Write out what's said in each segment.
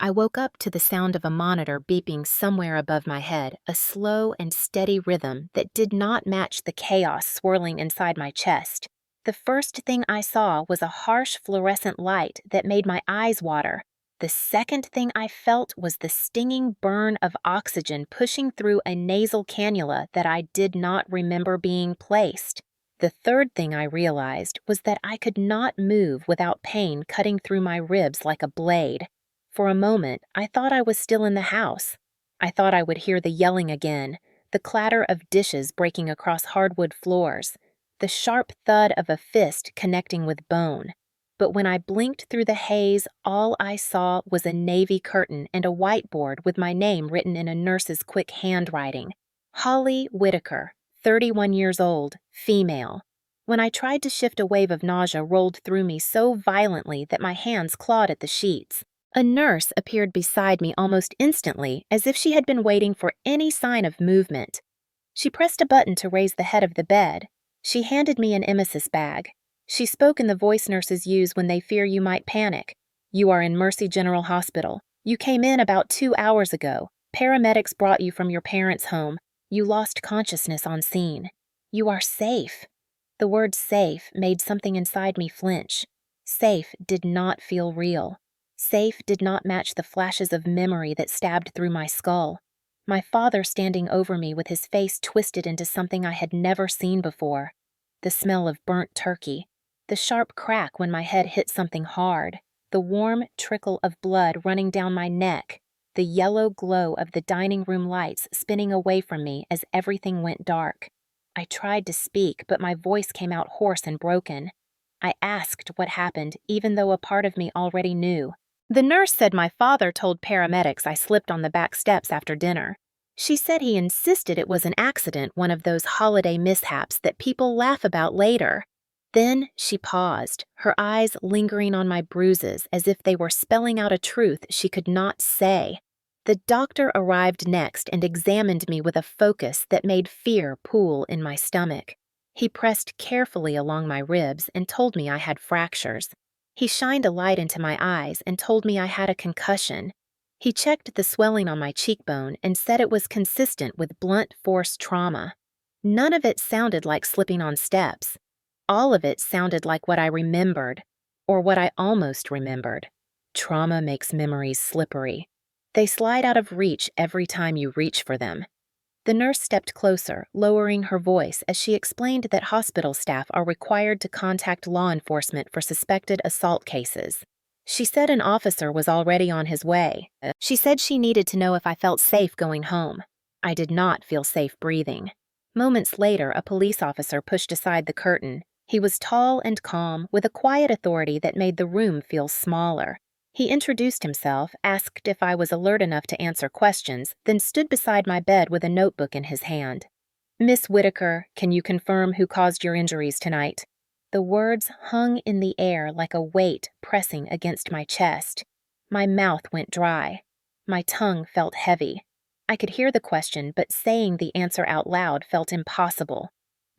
I woke up to the sound of a monitor beeping somewhere above my head, a slow and steady rhythm that did not match the chaos swirling inside my chest. The first thing I saw was a harsh fluorescent light that made my eyes water. The second thing I felt was the stinging burn of oxygen pushing through a nasal cannula that I did not remember being placed. The third thing I realized was that I could not move without pain cutting through my ribs like a blade. For a moment, I thought I was still in the house. I thought I would hear the yelling again, the clatter of dishes breaking across hardwood floors, the sharp thud of a fist connecting with bone. But when I blinked through the haze, all I saw was a navy curtain and a whiteboard with my name written in a nurse's quick handwriting. Holly Whitaker, 31 years old, female. When I tried to shift, a wave of nausea rolled through me so violently that my hands clawed at the sheets. A nurse appeared beside me almost instantly, as if she had been waiting for any sign of movement. She pressed a button to raise the head of the bed. She handed me an emesis bag. She spoke in the voice nurses use when they fear you might panic. "You are in Mercy General Hospital. You came in about 2 hours ago. Paramedics brought you from your parents' home. You lost consciousness on scene. You are safe." The word safe made something inside me flinch. Safe did not feel real. Safe did not match the flashes of memory that stabbed through my skull. My father standing over me with his face twisted into something I had never seen before. The smell of burnt turkey. The sharp crack when my head hit something hard. The warm trickle of blood running down my neck. The yellow glow of the dining room lights spinning away from me as everything went dark. I tried to speak, but my voice came out hoarse and broken. I asked what happened, even though a part of me already knew. The nurse said my father told paramedics I slipped on the back steps after dinner. She said he insisted it was an accident, one of those holiday mishaps that people laugh about later. Then she paused, her eyes lingering on my bruises as if they were spelling out a truth she could not say. The doctor arrived next and examined me with a focus that made fear pool in my stomach. He pressed carefully along my ribs and told me I had fractures. He shined a light into my eyes and told me I had a concussion. He checked the swelling on my cheekbone and said it was consistent with blunt force trauma. None of it sounded like slipping on steps. All of it sounded like what I remembered, or what I almost remembered. Trauma makes memories slippery. They slide out of reach every time you reach for them. The nurse stepped closer, lowering her voice as she explained that hospital staff are required to contact law enforcement for suspected assault cases. She said an officer was already on his way. She said she needed to know if I felt safe going home. I did not feel safe breathing. Moments later, a police officer pushed aside the curtain. He was tall and calm, with a quiet authority that made the room feel smaller. He introduced himself, asked if I was alert enough to answer questions, then stood beside my bed with a notebook in his hand. "Miss Whitaker, can you confirm who caused your injuries tonight?" The words hung in the air like a weight pressing against my chest. My mouth went dry. My tongue felt heavy. I could hear the question, but saying the answer out loud felt impossible.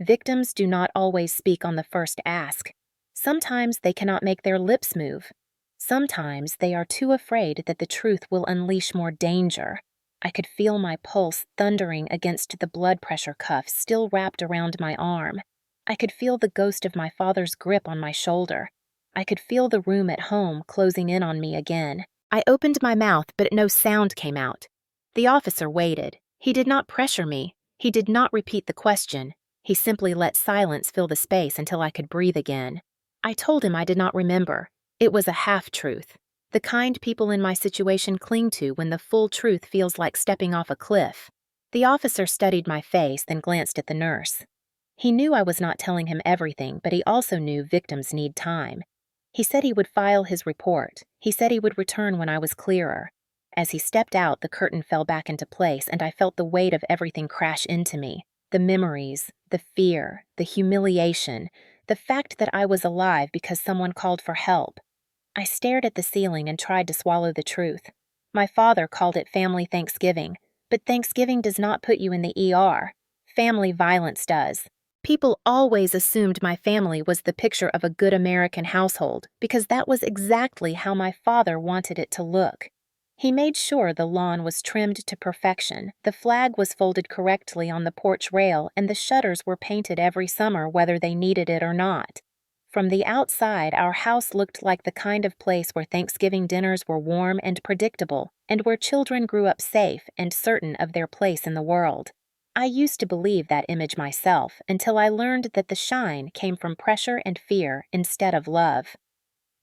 Victims do not always speak on the first ask. Sometimes they cannot make their lips move. Sometimes they are too afraid that the truth will unleash more danger. I could feel my pulse thundering against the blood pressure cuff still wrapped around my arm. I could feel the ghost of my father's grip on my shoulder. I could feel the room at home closing in on me again. I opened my mouth, but no sound came out. The officer waited. He did not pressure me. He did not repeat the question. He simply let silence fill the space until I could breathe again. I told him I did not remember. It was a half-truth, the kind people in my situation cling to when the full truth feels like stepping off a cliff. The officer studied my face, then glanced at the nurse. He knew I was not telling him everything, but he also knew victims need time. He said he would file his report. He said he would return when I was clearer. As he stepped out, the curtain fell back into place, and I felt the weight of everything crash into me. The memories, the fear, the humiliation, the fact that I was alive because someone called for help. I stared at the ceiling and tried to swallow the truth. My father called it family Thanksgiving, but Thanksgiving does not put you in the ER. Family violence does. People always assumed my family was the picture of a good American household because that was exactly how my father wanted it to look. He made sure the lawn was trimmed to perfection, the flag was folded correctly on the porch rail, and the shutters were painted every summer whether they needed it or not. From the outside, our house looked like the kind of place where Thanksgiving dinners were warm and predictable, and where children grew up safe and certain of their place in the world. I used to believe that image myself until I learned that the shine came from pressure and fear instead of love.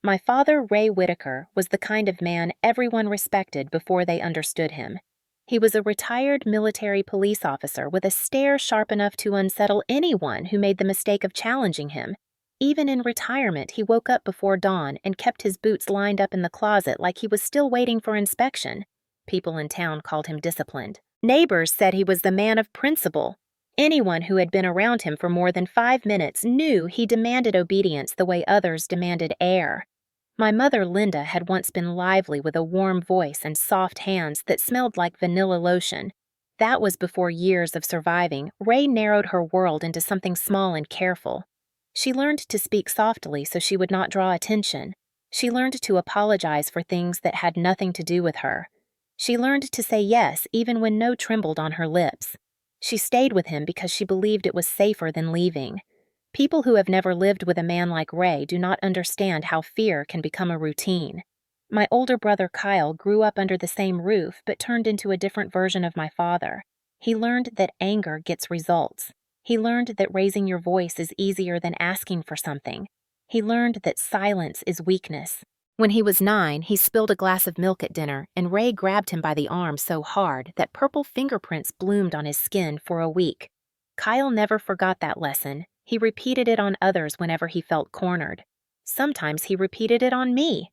My father, Ray Whitaker, was the kind of man everyone respected before they understood him. He was a retired military police officer with a stare sharp enough to unsettle anyone who made the mistake of challenging him. Even in retirement, he woke up before dawn and kept his boots lined up in the closet like he was still waiting for inspection. People in town called him disciplined. Neighbors said he was the man of principle. Anyone who had been around him for more than 5 minutes knew he demanded obedience the way others demanded air. My mother, Linda, had once been lively with a warm voice and soft hands that smelled like vanilla lotion. That was before years of surviving. Ray narrowed her world into something small and careful. She learned to speak softly so she would not draw attention. She learned to apologize for things that had nothing to do with her. She learned to say yes even when no trembled on her lips. She stayed with him because she believed it was safer than leaving. People who have never lived with a man like Ray do not understand how fear can become a routine. My older brother Kyle grew up under the same roof but turned into a different version of my father. He learned that anger gets results. He learned that raising your voice is easier than asking for something. He learned that silence is weakness. When he was 9, he spilled a glass of milk at dinner, and Ray grabbed him by the arm so hard that purple fingerprints bloomed on his skin for a week. Kyle never forgot that lesson. He repeated it on others whenever he felt cornered. Sometimes he repeated it on me.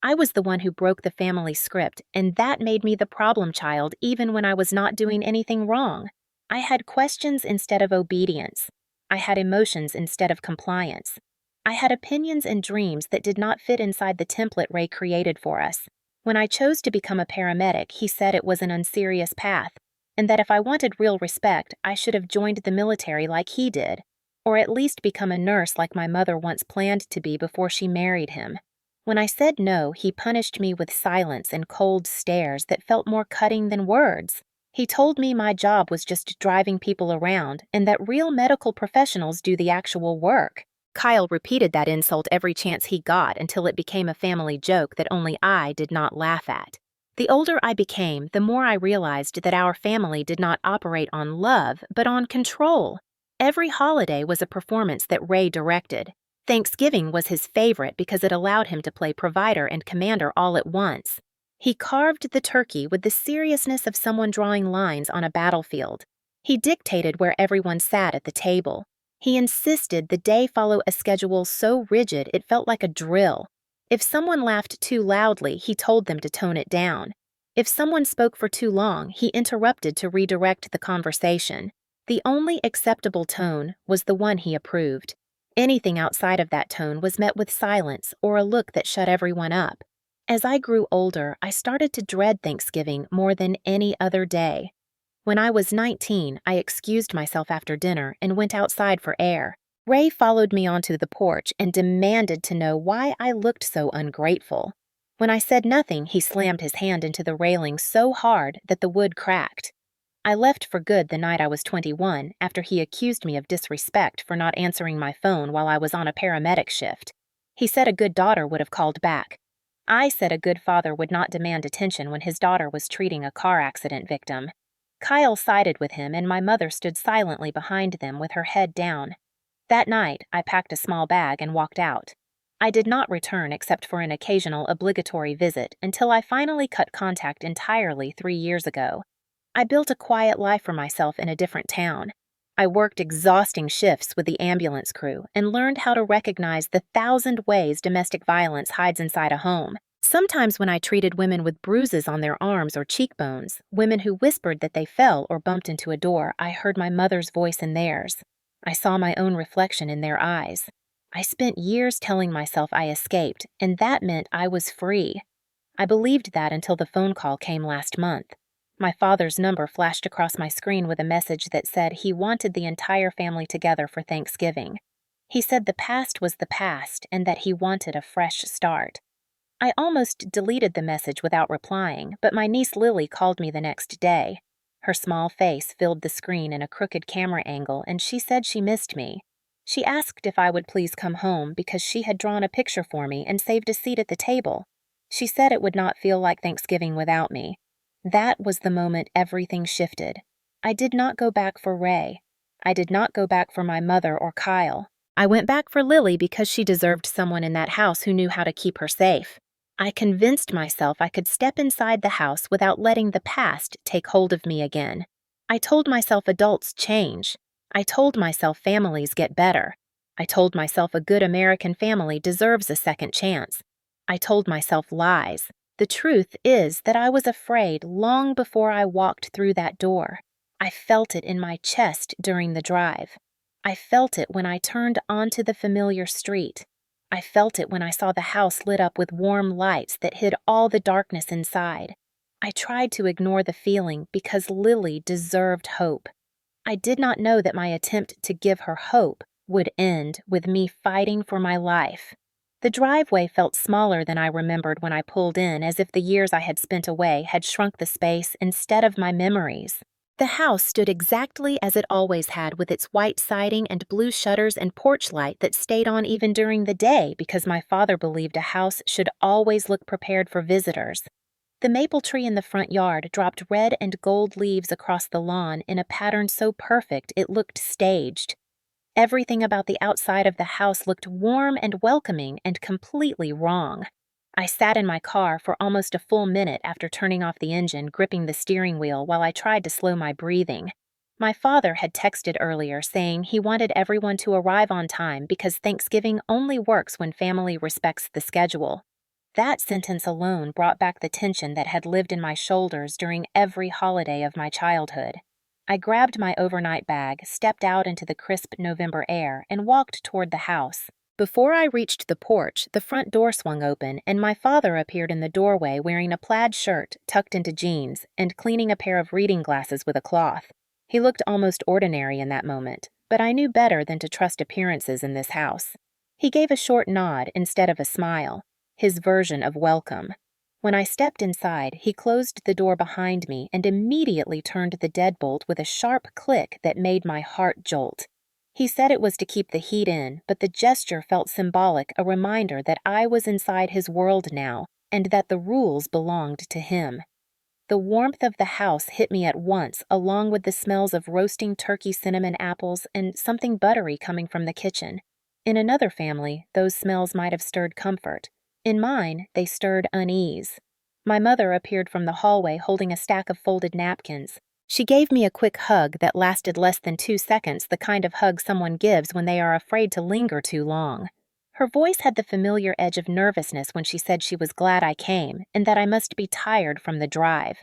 I was the one who broke the family script, and that made me the problem child even when I was not doing anything wrong. I had questions instead of obedience. I had emotions instead of compliance. I had opinions and dreams that did not fit inside the template Ray created for us. When I chose to become a paramedic, he said it was an unserious path, and that if I wanted real respect, I should have joined the military like he did, or at least become a nurse like my mother once planned to be before she married him. When I said no, he punished me with silence and cold stares that felt more cutting than words. He told me my job was just driving people around and that real medical professionals do the actual work. Kyle repeated that insult every chance he got until it became a family joke that only I did not laugh at. The older I became, the more I realized that our family did not operate on love, but on control. Every holiday was a performance that Ray directed. Thanksgiving was his favorite because it allowed him to play provider and commander all at once. He carved the turkey with the seriousness of someone drawing lines on a battlefield. He dictated where everyone sat at the table. He insisted the day follow a schedule so rigid it felt like a drill. If someone laughed too loudly, he told them to tone it down. If someone spoke for too long, he interrupted to redirect the conversation. The only acceptable tone was the one he approved. Anything outside of that tone was met with silence or a look that shut everyone up. As I grew older, I started to dread Thanksgiving more than any other day. When I was 19, I excused myself after dinner and went outside for air. Ray followed me onto the porch and demanded to know why I looked so ungrateful. When I said nothing, he slammed his hand into the railing so hard that the wood cracked. I left for good the night I was 21 after he accused me of disrespect for not answering my phone while I was on a paramedic shift. He said a good daughter would have called back. I said a good father would not demand attention when his daughter was treating a car accident victim. Kyle sided with him and my mother stood silently behind them with her head down. That night, I packed a small bag and walked out. I did not return except for an occasional obligatory visit until I finally cut contact entirely 3 years ago. I built a quiet life for myself in a different town. I worked exhausting shifts with the ambulance crew and learned how to recognize the 1,000 ways domestic violence hides inside a home. Sometimes when I treated women with bruises on their arms or cheekbones, women who whispered that they fell or bumped into a door, I heard my mother's voice in theirs. I saw my own reflection in their eyes. I spent years telling myself I escaped, and that meant I was free. I believed that until the phone call came last month. My father's number flashed across my screen with a message that said he wanted the entire family together for Thanksgiving. He said the past was the past and that he wanted a fresh start. I almost deleted the message without replying, but my niece Lily called me the next day. Her small face filled the screen in a crooked camera angle, and she said she missed me. She asked if I would please come home because she had drawn a picture for me and saved a seat at the table. She said it would not feel like Thanksgiving without me. That was the moment everything shifted. I did not go back for Ray. I did not go back for my mother or Kyle. I went back for Lily because she deserved someone in that house who knew how to keep her safe. I convinced myself I could step inside the house without letting the past take hold of me again. I told myself adults change. I told myself families get better. I told myself a good American family deserves a second chance. I told myself lies. The truth is that I was afraid long before I walked through that door. I felt it in my chest during the drive. I felt it when I turned onto the familiar street. I felt it when I saw the house lit up with warm lights that hid all the darkness inside. I tried to ignore the feeling because Lily deserved hope. I did not know that my attempt to give her hope would end with me fighting for my life. The driveway felt smaller than I remembered when I pulled in, as if the years I had spent away had shrunk the space instead of my memories. The house stood exactly as it always had, with its white siding and blue shutters and porch light that stayed on even during the day because my father believed a house should always look prepared for visitors. The maple tree in the front yard dropped red and gold leaves across the lawn in a pattern so perfect it looked staged. Everything about the outside of the house looked warm and welcoming and completely wrong. I sat in my car for almost a full minute after turning off the engine, gripping the steering wheel while I tried to slow my breathing. My father had texted earlier saying he wanted everyone to arrive on time because Thanksgiving only works when family respects the schedule. That sentence alone brought back the tension that had lived in my shoulders during every holiday of my childhood. I grabbed my overnight bag, stepped out into the crisp November air, and walked toward the house. Before I reached the porch, the front door swung open, and my father appeared in the doorway wearing a plaid shirt tucked into jeans and cleaning a pair of reading glasses with a cloth. He looked almost ordinary in that moment, but I knew better than to trust appearances in this house. He gave a short nod instead of a smile, his version of welcome. When I stepped inside, he closed the door behind me and immediately turned the deadbolt with a sharp click that made my heart jolt. He said it was to keep the heat in, but the gesture felt symbolic, a reminder that I was inside his world now, and that the rules belonged to him. The warmth of the house hit me at once, along with the smells of roasting turkey cinnamon apples and something buttery coming from the kitchen. In another family, those smells might have stirred comfort. In mine, they stirred unease. My mother appeared from the hallway holding a stack of folded napkins. She gave me a quick hug that lasted less than 2 seconds, the kind of hug someone gives when they are afraid to linger too long. Her voice had the familiar edge of nervousness when she said she was glad I came and that I must be tired from the drive.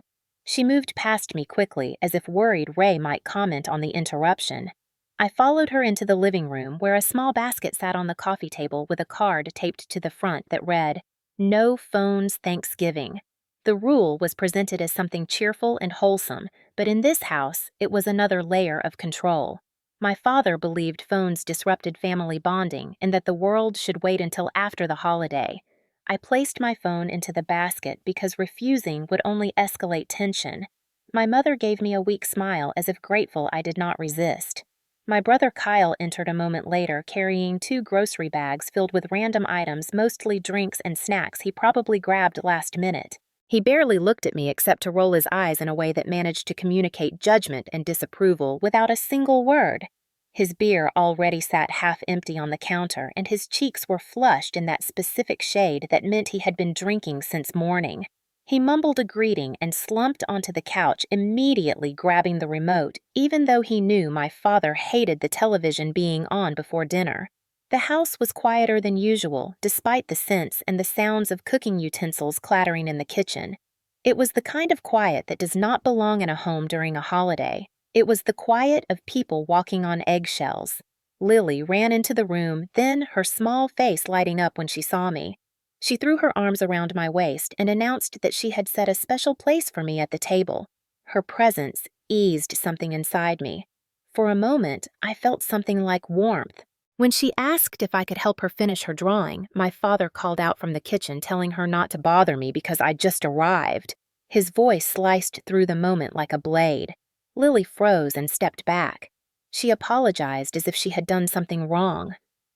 She moved past me quickly, as if worried Ray might comment on the interruption. I followed her into the living room, where a small basket sat on the coffee table with a card taped to the front that read, "No phones Thanksgiving." The rule was presented as something cheerful and wholesome, but in this house, it was another layer of control. My father believed phones disrupted family bonding and that the world should wait until after the holiday. I placed my phone into the basket because refusing would only escalate tension. My mother gave me a weak smile, as if grateful I did not resist. My brother Kyle entered a moment later, carrying 2 grocery bags filled with random items, mostly drinks and snacks he probably grabbed last minute. He barely looked at me except to roll his eyes in a way that managed to communicate judgment and disapproval without a single word. His beer already sat half empty on the counter, and his cheeks were flushed in that specific shade that meant he had been drinking since morning. He mumbled a greeting and slumped onto the couch, immediately grabbing the remote, even though he knew my father hated the television being on before dinner. The house was quieter than usual, despite the scents and the sounds of cooking utensils clattering in the kitchen. It was the kind of quiet that does not belong in a home during a holiday. It was the quiet of people walking on eggshells. Lily ran into the room, then her small face lighting up when she saw me. She threw her arms around my waist and announced that she had set a special place for me at the table. Her presence eased something inside me. For a moment, I felt something like warmth. When she asked if I could help her finish her drawing, my father called out from the kitchen telling her not to bother me because I'd just arrived. His voice sliced through the moment like a blade. Lily froze and stepped back. She apologized as if she had done something wrong.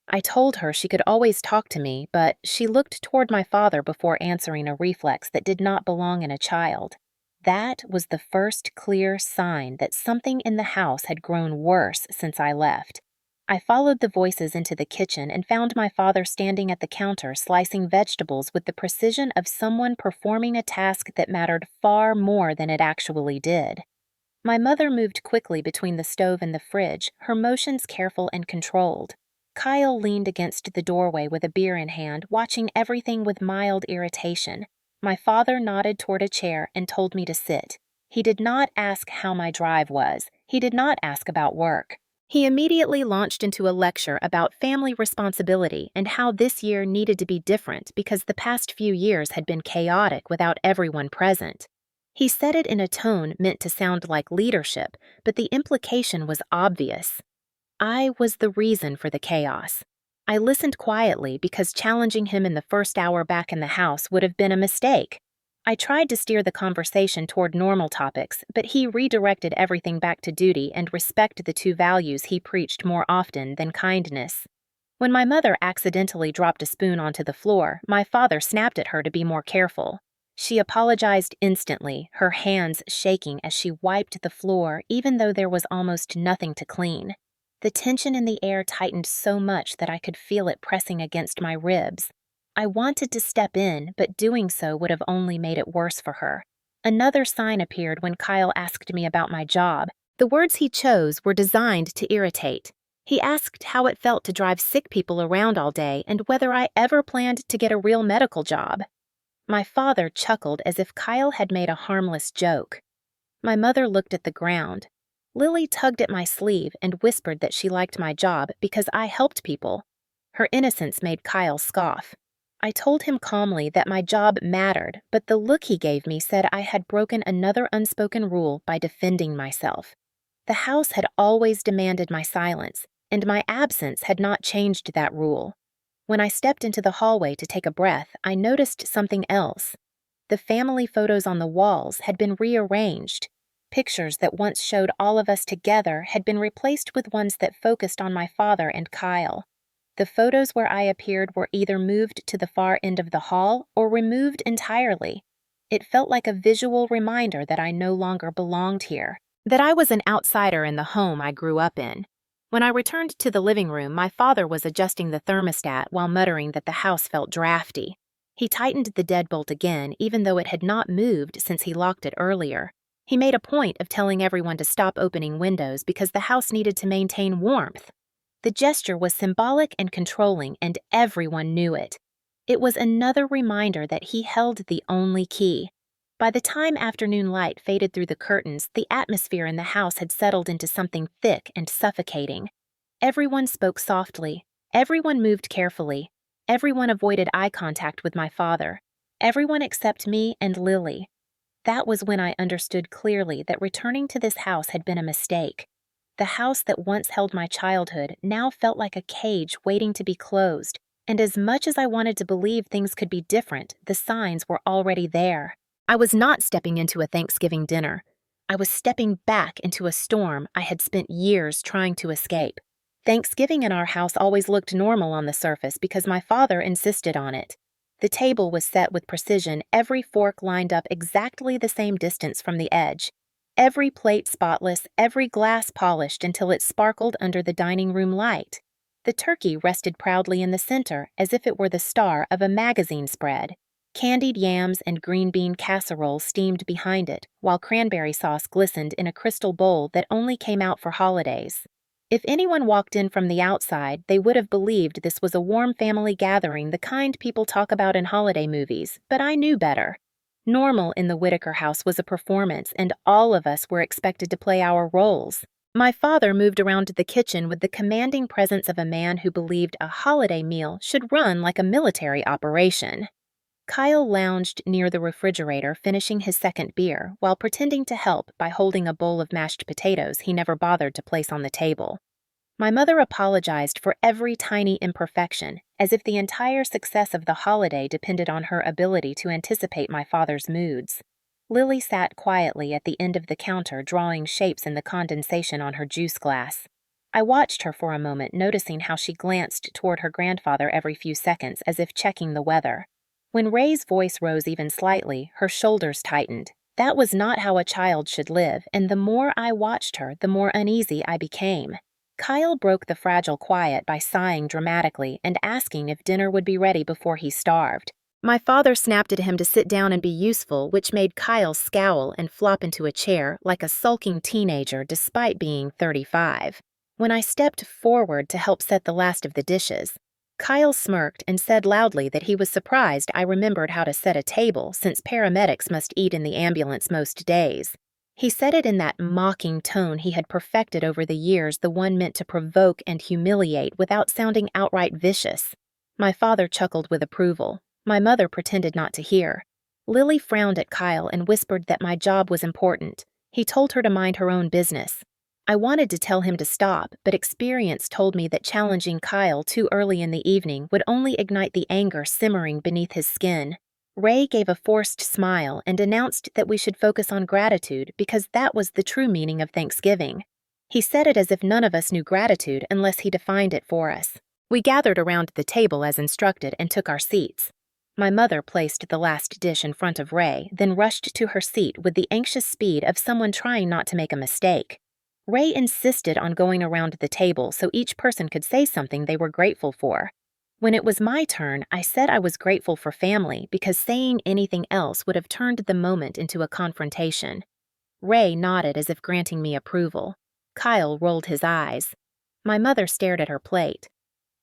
I told her she could always talk to me, but she looked toward my father before answering, a reflex that did not belong in a child. That was the first clear sign that something in the house had grown worse since I left. I followed the voices into the kitchen and found my father standing at the counter slicing vegetables with the precision of someone performing a task that mattered far more than it actually did. My mother moved quickly between the stove and the fridge, her motions careful and controlled. Kyle leaned against the doorway with a beer in hand, watching everything with mild irritation. My father nodded toward a chair and told me to sit. He did not ask how my drive was. He did not ask about work. He immediately launched into a lecture about family responsibility and how this year needed to be different because the past few years had been chaotic without everyone present. He said it in a tone meant to sound like leadership, but the implication was obvious. I was the reason for the chaos. I listened quietly because challenging him in the first hour back in the house would have been a mistake. I tried to steer the conversation toward normal topics, but he redirected everything back to duty and respect, the two values he preached more often than kindness. When my mother accidentally dropped a spoon onto the floor, my father snapped at her to be more careful. She apologized instantly, her hands shaking as she wiped the floor even though there was almost nothing to clean. The tension in the air tightened so much that I could feel it pressing against my ribs. I wanted to step in, but doing so would have only made it worse for her. Another sign appeared when Kyle asked me about my job. The words he chose were designed to irritate. He asked how it felt to drive sick people around all day and whether I ever planned to get a real medical job. My father chuckled as if Kyle had made a harmless joke. My mother looked at the ground. Lily tugged at my sleeve and whispered that she liked my job because I helped people. Her innocence made Kyle scoff. I told him calmly that my job mattered, but the look he gave me said I had broken another unspoken rule by defending myself. The house had always demanded my silence, and my absence had not changed that rule. When I stepped into the hallway to take a breath, I noticed something else. The family photos on the walls had been rearranged. Pictures that once showed all of us together had been replaced with ones that focused on my father and Kyle. The photos where I appeared were either moved to the far end of the hall or removed entirely. It felt like a visual reminder that I no longer belonged here, that I was an outsider in the home I grew up in. When I returned to the living room, my father was adjusting the thermostat while muttering that the house felt drafty. He tightened the deadbolt again, even though it had not moved since he locked it earlier. He made a point of telling everyone to stop opening windows because the house needed to maintain warmth. The gesture was symbolic and controlling, and everyone knew it. It was another reminder that he held the only key. By the time afternoon light faded through the curtains, the atmosphere in the house had settled into something thick and suffocating. Everyone spoke softly. Everyone moved carefully. Everyone avoided eye contact with my father. Everyone except me and Lily. That was when I understood clearly that returning to this house had been a mistake. The house that once held my childhood now felt like a cage waiting to be closed, and as much as I wanted to believe things could be different, the signs were already there. I was not stepping into a Thanksgiving dinner. I was stepping back into a storm I had spent years trying to escape. Thanksgiving in our house always looked normal on the surface because my father insisted on it. The table was set with precision, every fork lined up exactly the same distance from the edge. Every plate spotless, every glass polished until it sparkled under the dining room light. The turkey rested proudly in the center as if it were the star of a magazine spread. Candied yams and green bean casserole steamed behind it, while cranberry sauce glistened in a crystal bowl that only came out for holidays. If anyone walked in from the outside, they would have believed this was a warm family gathering, the kind people talk about in holiday movies, but I knew better. Normal in the Whitaker house was a performance, and all of us were expected to play our roles. My father moved around the kitchen with the commanding presence of a man who believed a holiday meal should run like a military operation. Kyle lounged near the refrigerator, finishing his second beer, while pretending to help by holding a bowl of mashed potatoes he never bothered to place on the table. My mother apologized for every tiny imperfection, as if the entire success of the holiday depended on her ability to anticipate my father's moods. Lily sat quietly at the end of the counter drawing shapes in the condensation on her juice glass. I watched her for a moment, noticing how she glanced toward her grandfather every few seconds as if checking the weather. When Ray's voice rose even slightly, her shoulders tightened. That was not how a child should live, and the more I watched her, the more uneasy I became. Kyle broke the fragile quiet by sighing dramatically and asking if dinner would be ready before he starved. My father snapped at him to sit down and be useful, which made Kyle scowl and flop into a chair like a sulking teenager despite being 35. When I stepped forward to help set the last of the dishes, Kyle smirked and said loudly that he was surprised I remembered how to set a table since paramedics must eat in the ambulance most days. He said it in that mocking tone he had perfected over the years, the one meant to provoke and humiliate without sounding outright vicious. My father chuckled with approval. My mother pretended not to hear. Lily frowned at Kyle and whispered that my job was important. He told her to mind her own business. I wanted to tell him to stop, but experience told me that challenging Kyle too early in the evening would only ignite the anger simmering beneath his skin. Ray gave a forced smile and announced that we should focus on gratitude because that was the true meaning of Thanksgiving. He said it as if none of us knew gratitude unless he defined it for us. We gathered around the table as instructed and took our seats. My mother placed the last dish in front of Ray, then rushed to her seat with the anxious speed of someone trying not to make a mistake. Ray insisted on going around the table so each person could say something they were grateful for. When it was my turn, I said I was grateful for family because saying anything else would have turned the moment into a confrontation. Ray nodded as if granting me approval. Kyle rolled his eyes. My mother stared at her plate.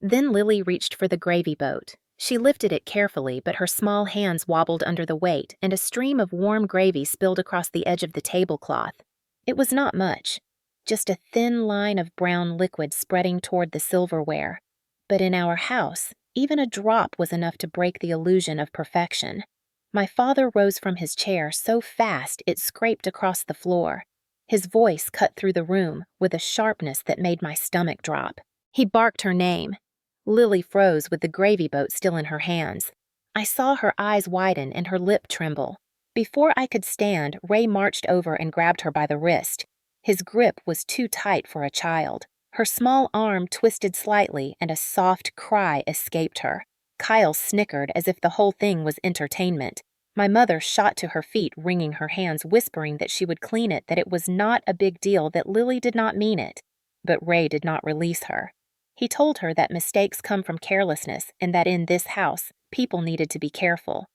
Then Lily reached for the gravy boat. She lifted it carefully, but her small hands wobbled under the weight, and a stream of warm gravy spilled across the edge of the tablecloth. It was not much, just a thin line of brown liquid spreading toward the silverware. But in our house, even a drop was enough to break the illusion of perfection. My father rose from his chair so fast it scraped across the floor. His voice cut through the room with a sharpness that made my stomach drop. He barked her name. Lily froze with the gravy boat still in her hands. I saw her eyes widen and her lip tremble. Before I could stand, Ray marched over and grabbed her by the wrist. His grip was too tight for a child. Her small arm twisted slightly and a soft cry escaped her. Kyle snickered as if the whole thing was entertainment. My mother shot to her feet, wringing her hands, whispering that she would clean it, that it was not a big deal, that Lily did not mean it. But Ray did not release her. He told her that mistakes come from carelessness and that in this house, people needed to be careful.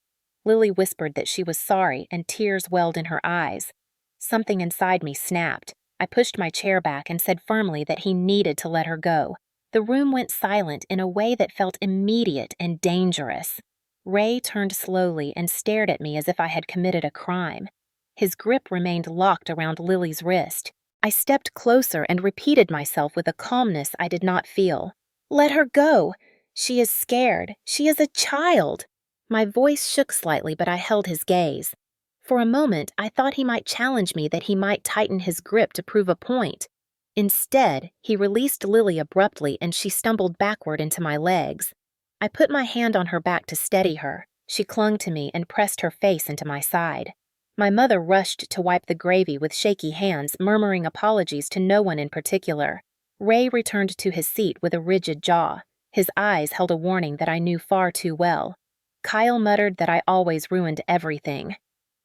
Lily whispered that she was sorry and tears welled in her eyes. Something inside me snapped. I pushed my chair back and said firmly that he needed to let her go. The room went silent in a way that felt immediate and dangerous. Ray turned slowly and stared at me as if I had committed a crime. His grip remained locked around Lily's wrist. I stepped closer and repeated myself with a calmness I did not feel. "Let her go. She is scared. She is a child." My voice shook slightly, but I held his gaze. For a moment, I thought he might challenge me, that he might tighten his grip to prove a point. Instead, he released Lily abruptly and she stumbled backward into my legs. I put my hand on her back to steady her. She clung to me and pressed her face into my side. My mother rushed to wipe the gravy with shaky hands, murmuring apologies to no one in particular. Ray returned to his seat with a rigid jaw. His eyes held a warning that I knew far too well. Kyle muttered that I always ruined everything.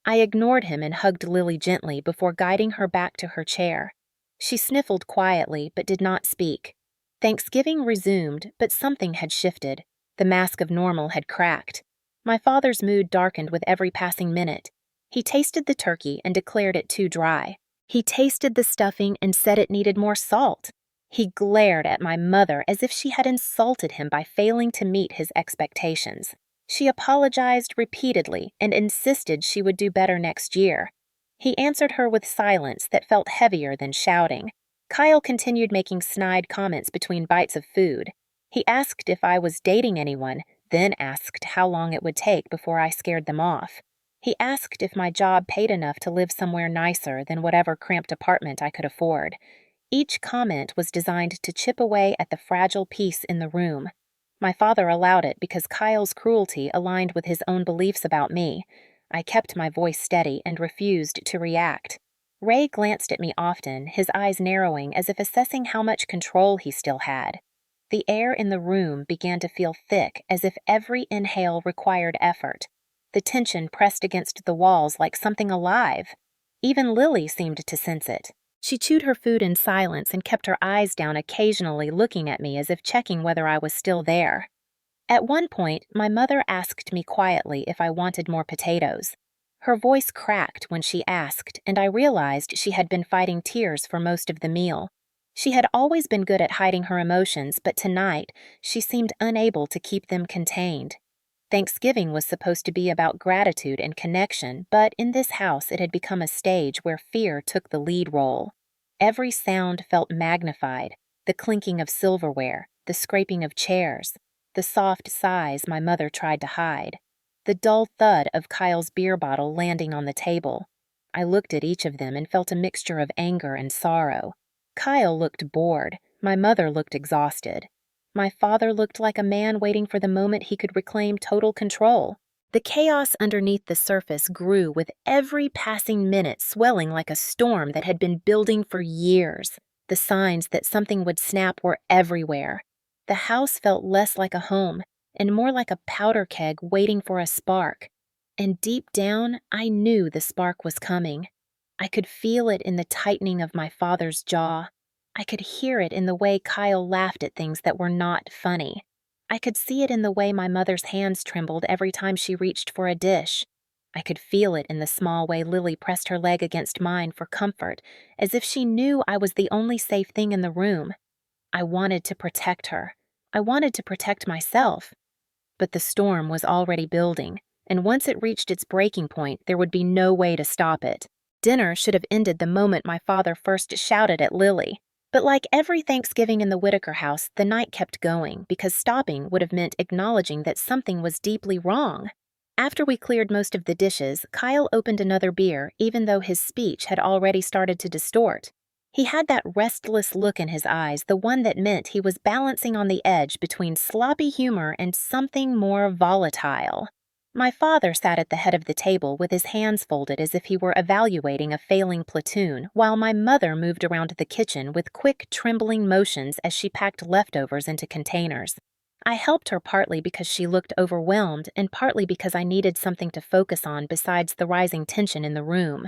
I ignored him and hugged Lily gently before guiding her back to her chair. She sniffled quietly but did not speak. Thanksgiving resumed, but something had shifted. The mask of normal had cracked. My father's mood darkened with every passing minute. He tasted the turkey and declared it too dry. He tasted the stuffing and said it needed more salt. He glared at my mother as if she had insulted him by failing to meet his expectations. She apologized repeatedly and insisted she would do better next year. He answered her with silence that felt heavier than shouting. Kyle continued making snide comments between bites of food. He asked if I was dating anyone, then asked how long it would take before I scared them off. He asked if my job paid enough to live somewhere nicer than whatever cramped apartment I could afford. Each comment was designed to chip away at the fragile peace in the room. My father allowed it because Kyle's cruelty aligned with his own beliefs about me. I kept my voice steady and refused to react. Ray glanced at me often, his eyes narrowing as if assessing how much control he still had. The air in the room began to feel thick, as if every inhale required effort. The tension pressed against the walls like something alive. Even Lily seemed to sense it. She chewed her food in silence and kept her eyes down, occasionally looking at me as if checking whether I was still there. At one point, my mother asked me quietly if I wanted more potatoes. Her voice cracked when she asked, and I realized she had been fighting tears for most of the meal. She had always been good at hiding her emotions, but tonight she seemed unable to keep them contained. Thanksgiving was supposed to be about gratitude and connection, but in this house it had become a stage where fear took the lead role. Every sound felt magnified: the clinking of silverware, the scraping of chairs, the soft sighs my mother tried to hide, the dull thud of Kyle's beer bottle landing on the table. I looked at each of them and felt a mixture of anger and sorrow. Kyle looked bored. My mother looked exhausted. My father looked like a man waiting for the moment he could reclaim total control. The chaos underneath the surface grew with every passing minute, swelling like a storm that had been building for years. The signs that something would snap were everywhere. The house felt less like a home and more like a powder keg waiting for a spark. And deep down, I knew the spark was coming. I could feel it in the tightening of my father's jaw. I could hear it in the way Kyle laughed at things that were not funny. I could see it in the way my mother's hands trembled every time she reached for a dish. I could feel it in the small way Lily pressed her leg against mine for comfort, as if she knew I was the only safe thing in the room. I wanted to protect her. I wanted to protect myself. But the storm was already building, and once it reached its breaking point, there would be no way to stop it. Dinner should have ended the moment my father first shouted at Lily. But like every Thanksgiving in the Whitaker house, the night kept going because stopping would have meant acknowledging that something was deeply wrong. After we cleared most of the dishes, Kyle opened another beer, even though his speech had already started to distort. He had that restless look in his eyes, the one that meant he was balancing on the edge between sloppy humor and something more volatile. My father sat at the head of the table with his hands folded as if he were evaluating a failing platoon, while my mother moved around the kitchen with quick, trembling motions as she packed leftovers into containers. I helped her partly because she looked overwhelmed and partly because I needed something to focus on besides the rising tension in the room.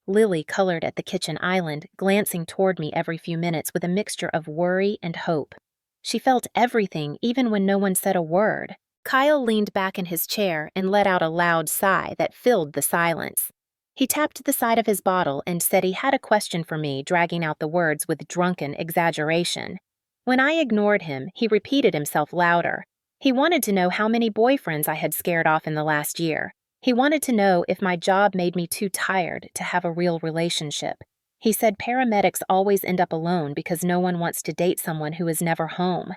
Lily colored at the kitchen island, glancing toward me every few minutes with a mixture of worry and hope. She felt everything, even when no one said a word. Kyle leaned back in his chair and let out a loud sigh that filled the silence. He tapped the side of his bottle and said he had a question for me, dragging out the words with drunken exaggeration. When I ignored him, he repeated himself louder. He wanted to know how many boyfriends I had scared off in the last year. He wanted to know if my job made me too tired to have a real relationship. He said paramedics always end up alone because no one wants to date someone who is never home.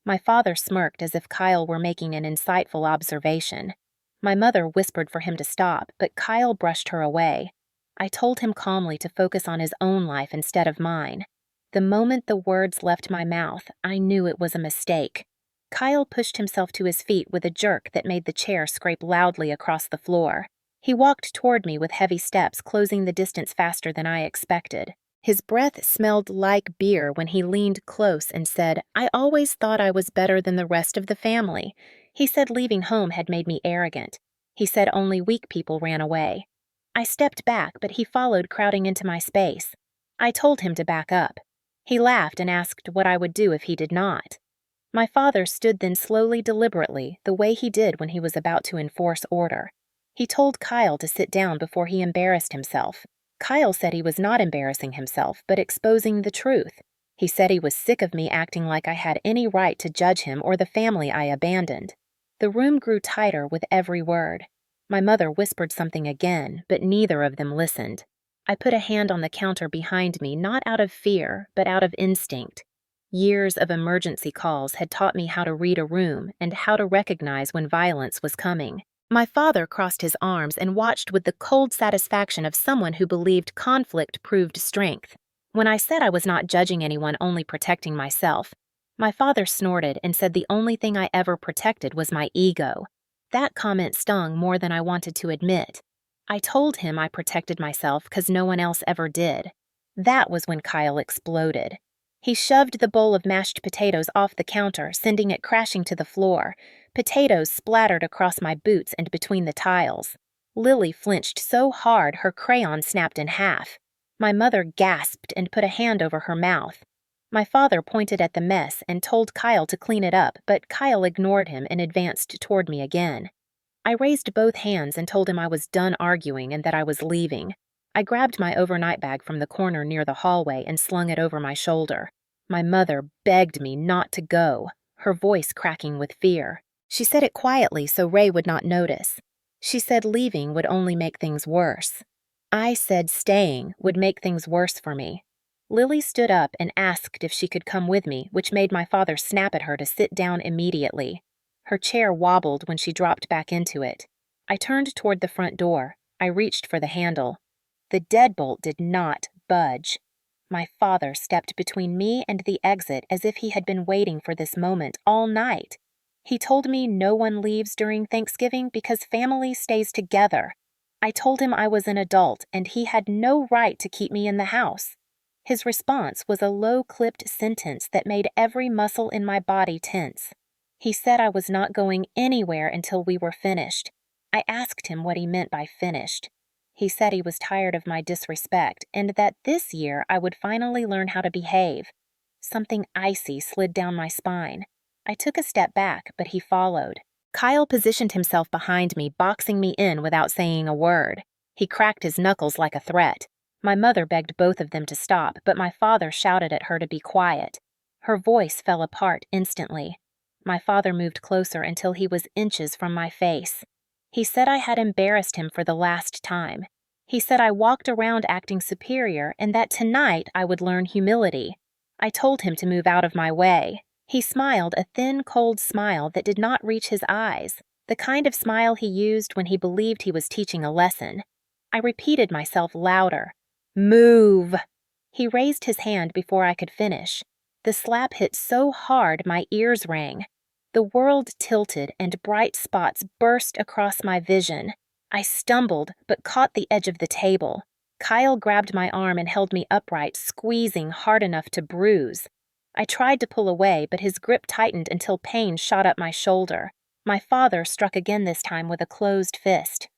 My father smirked as if Kyle were making an insightful observation. My mother whispered for him to stop, but Kyle brushed her away. I told him calmly to focus on his own life instead of mine. The moment the words left my mouth, I knew it was a mistake. Kyle pushed himself to his feet with a jerk that made the chair scrape loudly across the floor. He walked toward me with heavy steps, closing the distance faster than I expected. His breath smelled like beer when he leaned close and said, "I always thought I was better than the rest of the family." He said leaving home had made me arrogant. He said only weak people ran away. I stepped back, but he followed, crowding into my space. I told him to back up. He laughed and asked what I would do if he did not. My father stood then slowly, deliberately, the way he did when he was about to enforce order. He told Kyle to sit down before he embarrassed himself. Kyle said he was not embarrassing himself, but exposing the truth. He said he was sick of me acting like I had any right to judge him or the family I abandoned. The room grew tighter with every word. My mother whispered something again, but neither of them listened. I put a hand on the counter behind me, not out of fear, but out of instinct. Years of emergency calls had taught me how to read a room and how to recognize when violence was coming. My father crossed his arms and watched with the cold satisfaction of someone who believed conflict proved strength. When I said I was not judging anyone, only protecting myself, my father snorted and said the only thing I ever protected was my ego. That comment stung more than I wanted to admit. I told him I protected myself because no one else ever did. That was when Kyle exploded. He shoved the bowl of mashed potatoes off the counter, sending it crashing to the floor. Potatoes splattered across my boots and between the tiles. Lily flinched so hard her crayon snapped in half. My mother gasped and put a hand over her mouth. My father pointed at the mess and told Kyle to clean it up, but Kyle ignored him and advanced toward me again. I raised both hands and told him I was done arguing and that I was leaving. I grabbed my overnight bag from the corner near the hallway and slung it over my shoulder. My mother begged me not to go, her voice cracking with fear. She said it quietly so Ray would not notice. She said leaving would only make things worse. I said staying would make things worse for me. Lily stood up and asked if she could come with me, which made my father snap at her to sit down immediately. Her chair wobbled when she dropped back into it. I turned toward the front door. I reached for the handle. The deadbolt did not budge. My father stepped between me and the exit as if he had been waiting for this moment all night. He told me no one leaves during Thanksgiving because family stays together. I told him I was an adult and he had no right to keep me in the house. His response was a low-clipped sentence that made every muscle in my body tense. He said I was not going anywhere until we were finished. I asked him what he meant by finished. He said he was tired of my disrespect and that this year I would finally learn how to behave. Something icy slid down my spine. I took a step back, but he followed. Kyle positioned himself behind me, boxing me in without saying a word. He cracked his knuckles like a threat. My mother begged both of them to stop, but my father shouted at her to be quiet. Her voice fell apart instantly. My father moved closer until he was inches from my face. He said I had embarrassed him for the last time. He said I walked around acting superior and that tonight I would learn humility. I told him to move out of my way. He smiled a thin, cold smile that did not reach his eyes, the kind of smile he used when he believed he was teaching a lesson. I repeated myself louder. Move! He raised his hand before I could finish. The slap hit so hard my ears rang. The world tilted and bright spots burst across my vision. I stumbled but caught the edge of the table. Kyle grabbed my arm and held me upright, squeezing hard enough to bruise. I tried to pull away, but his grip tightened until pain shot up my shoulder. My father struck again, this time with a closed fist.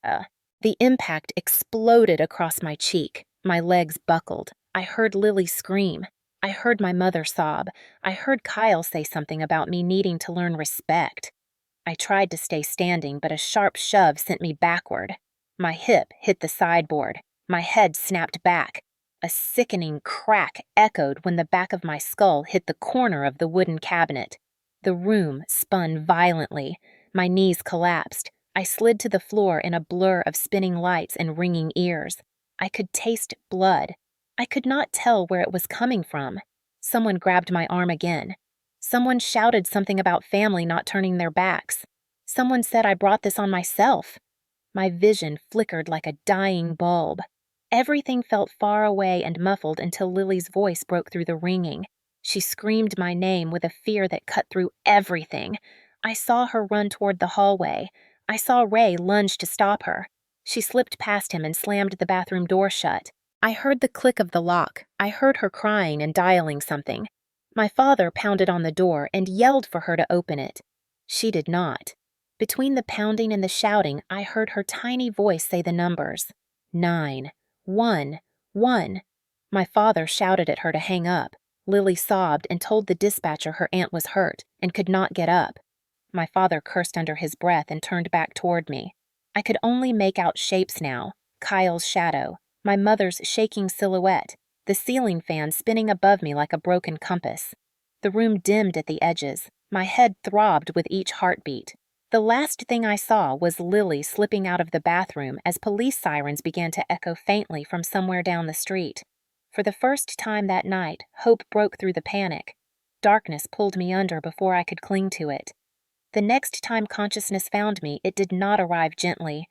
The impact exploded across my cheek. My legs buckled. I heard Lily scream. I heard my mother sob. I heard Kyle say something about me needing to learn respect. I tried to stay standing, but a sharp shove sent me backward. My hip hit the sideboard. My head snapped back. A sickening crack echoed when the back of my skull hit the corner of the wooden cabinet. The room spun violently. My knees collapsed. I slid to the floor in a blur of spinning lights and ringing ears. I could taste blood. I could not tell where it was coming from. Someone grabbed my arm again. Someone shouted something about family not turning their backs. Someone said I brought this on myself. My vision flickered like a dying bulb. Everything felt far away and muffled until Lily's voice broke through the ringing. She screamed my name with a fear that cut through everything. I saw her run toward the hallway. I saw Ray lunge to stop her. She slipped past him and slammed the bathroom door shut. I heard the click of the lock. I heard her crying and dialing something. My father pounded on the door and yelled for her to open it. She did not. Between the pounding and the shouting, I heard her tiny voice say the numbers. 9, 1, 1. My father shouted at her to hang up. Lily sobbed and told the dispatcher her aunt was hurt and could not get up. My father cursed under his breath and turned back toward me. I could only make out shapes now. Kyle's shadow, my mother's shaking silhouette, the ceiling fan spinning above me like a broken compass. The room dimmed at the edges. My head throbbed with each heartbeat. The last thing I saw was Lily slipping out of the bathroom as police sirens began to echo faintly from somewhere down the street. For the first time that night, hope broke through the panic. Darkness pulled me under before I could cling to it. The next time consciousness found me, it did not arrive gently.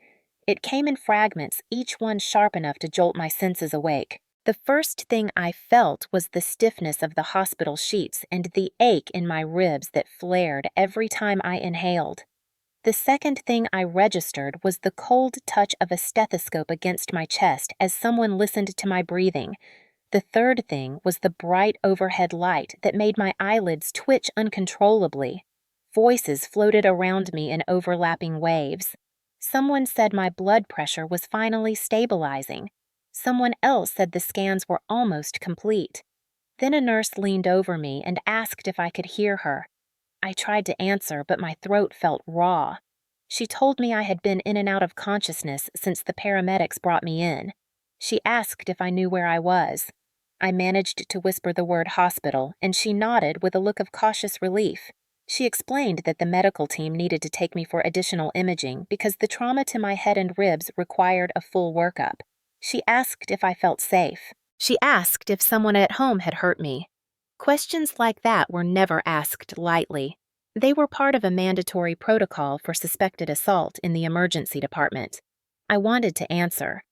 It came in fragments, each one sharp enough to jolt my senses awake. The first thing I felt was the stiffness of the hospital sheets and the ache in my ribs that flared every time I inhaled. The second thing I registered was the cold touch of a stethoscope against my chest as someone listened to my breathing. The third thing was the bright overhead light that made my eyelids twitch uncontrollably. Voices floated around me in overlapping waves. Someone said my blood pressure was finally stabilizing. Someone else said the scans were almost complete. Then a nurse leaned over me and asked if I could hear her. I tried to answer, but my throat felt raw. She told me I had been in and out of consciousness since the paramedics brought me in. She asked if I knew where I was. I managed to whisper the word hospital, and she nodded with a look of cautious relief. She explained that the medical team needed to take me for additional imaging because the trauma to my head and ribs required a full workup. She asked if I felt safe. She asked if someone at home had hurt me. Questions like that were never asked lightly. They were part of a mandatory protocol for suspected assault in the emergency department. I wanted to answer.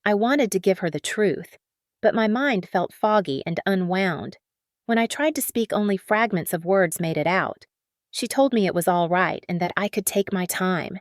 I wanted to give her the truth, but my mind felt foggy and unwound. When I tried to speak, only fragments of words made it out. She told me it was all right and that I could take my time.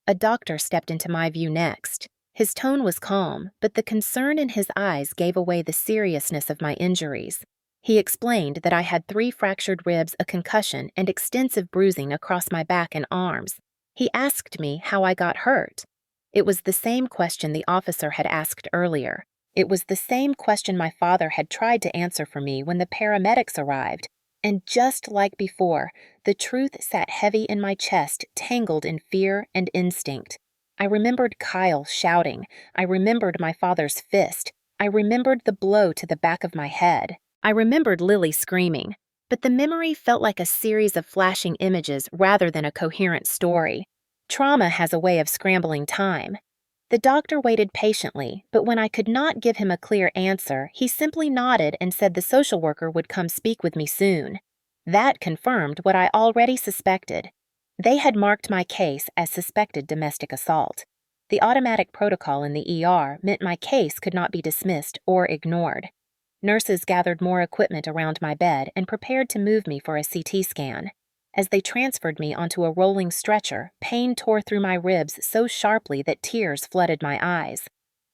A doctor stepped into my view next. His tone was calm, but the concern in his eyes gave away the seriousness of my injuries. He explained that I had 3 fractured ribs, a concussion, and extensive bruising across my back and arms. He asked me how I got hurt. It was the same question the officer had asked earlier. It was the same question my father had tried to answer for me when the paramedics arrived. And just like before, the truth sat heavy in my chest, tangled in fear and instinct. I remembered Kyle shouting. I remembered my father's fist. I remembered the blow to the back of my head. I remembered Lily screaming, but the memory felt like a series of flashing images rather than a coherent story. Trauma has a way of scrambling time. The doctor waited patiently, but when I could not give him a clear answer, he simply nodded and said the social worker would come speak with me soon. That confirmed what I already suspected. They had marked my case as suspected domestic assault. The automatic protocol in the ER meant my case could not be dismissed or ignored. Nurses gathered more equipment around my bed and prepared to move me for a CT scan. As they transferred me onto a rolling stretcher, pain tore through my ribs so sharply that tears flooded my eyes.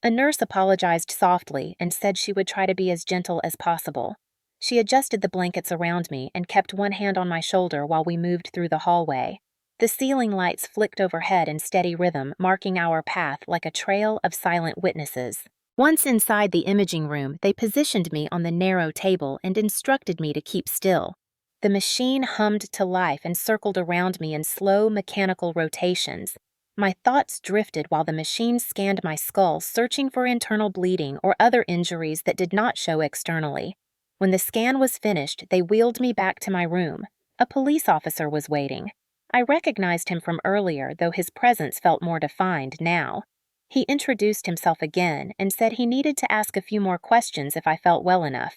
A nurse apologized softly and said she would try to be as gentle as possible. She adjusted the blankets around me and kept one hand on my shoulder while we moved through the hallway. The ceiling lights flicked overhead in steady rhythm, marking our path like a trail of silent witnesses. Once inside the imaging room, they positioned me on the narrow table and instructed me to keep still. The machine hummed to life and circled around me in slow, mechanical rotations. My thoughts drifted while the machine scanned my skull, searching for internal bleeding or other injuries that did not show externally. When the scan was finished, they wheeled me back to my room. A police officer was waiting. I recognized him from earlier, though his presence felt more defined now. He introduced himself again and said he needed to ask a few more questions if I felt well enough.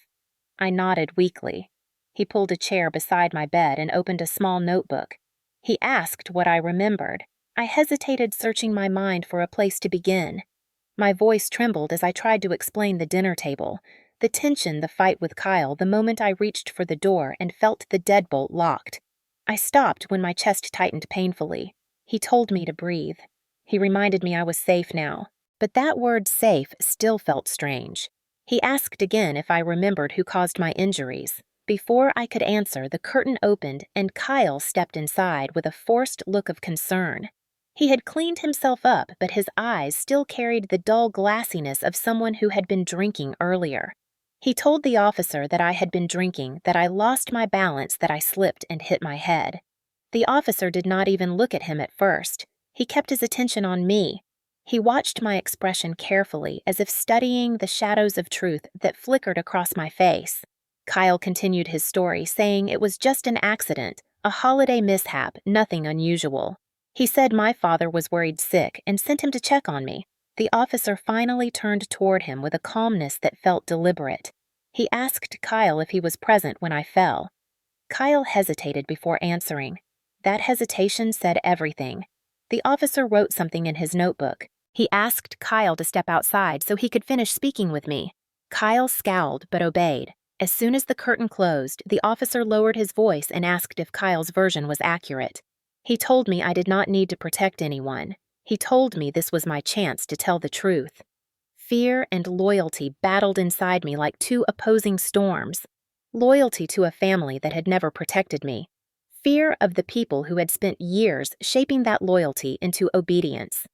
I nodded weakly. He pulled a chair beside my bed and opened a small notebook. He asked what I remembered. I hesitated, searching my mind for a place to begin. My voice trembled as I tried to explain the dinner table, the tension, the fight with Kyle, the moment I reached for the door and felt the deadbolt locked. I stopped when my chest tightened painfully. He told me to breathe. He reminded me I was safe now, but that word safe still felt strange. He asked again if I remembered who caused my injuries. Before I could answer, the curtain opened and Kyle stepped inside with a forced look of concern. He had cleaned himself up, but his eyes still carried the dull glassiness of someone who had been drinking earlier. He told the officer that I had been drinking, that I lost my balance, that I slipped and hit my head. The officer did not even look at him at first. He kept his attention on me. He watched my expression carefully, as if studying the shadows of truth that flickered across my face. Kyle continued his story, saying it was just an accident, a holiday mishap, nothing unusual. He said my father was worried sick and sent him to check on me. The officer finally turned toward him with a calmness that felt deliberate. He asked Kyle if he was present when I fell. Kyle hesitated before answering. That hesitation said everything. The officer wrote something in his notebook. He asked Kyle to step outside so he could finish speaking with me. Kyle scowled but obeyed. As soon as the curtain closed, the officer lowered his voice and asked if Kyle's version was accurate. He told me I did not need to protect anyone. He told me this was my chance to tell the truth. Fear and loyalty battled inside me like two opposing storms. Loyalty to a family that had never protected me. Fear of the people who had spent years shaping that loyalty into obedience.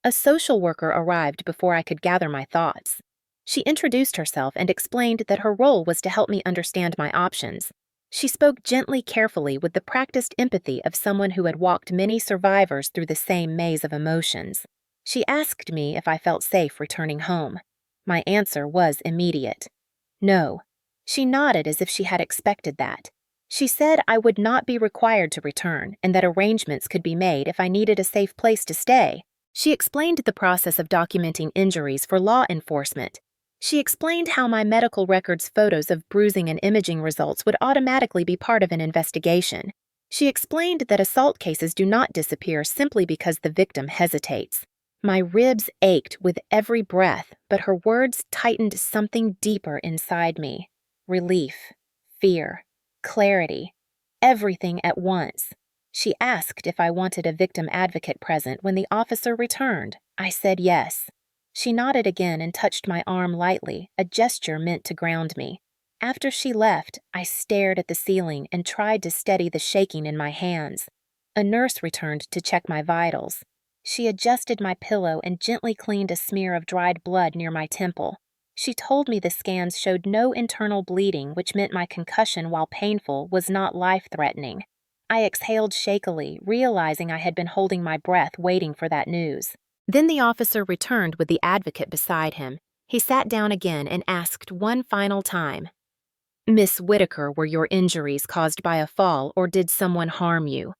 A social worker arrived before I could gather my thoughts. She introduced herself and explained that her role was to help me understand my options. She spoke gently, carefully, with the practiced empathy of someone who had walked many survivors through the same maze of emotions. She asked me if I felt safe returning home. My answer was immediate. No. She nodded as if she had expected that. She said I would not be required to return and that arrangements could be made if I needed a safe place to stay. She explained the process of documenting injuries for law enforcement. She explained how my medical records photos of bruising and imaging results would automatically be part of an investigation. She explained that assault cases do not disappear simply because the victim hesitates. My ribs ached with every breath, but her words tightened something deeper inside me. Relief, fear, clarity, everything at once. She asked if I wanted a victim advocate present when the officer returned. I said yes. She nodded again and touched my arm lightly, a gesture meant to ground me. After she left, I stared at the ceiling and tried to steady the shaking in my hands. A nurse returned to check my vitals. She adjusted my pillow and gently cleaned a smear of dried blood near my temple. She told me the scans showed no internal bleeding, which meant my concussion, while painful, was not life-threatening. I exhaled shakily, realizing I had been holding my breath waiting for that news. Then the officer returned with the advocate beside him. He sat down again and asked one final time, "Miss Whitaker, were your injuries caused by a fall or did someone harm you?"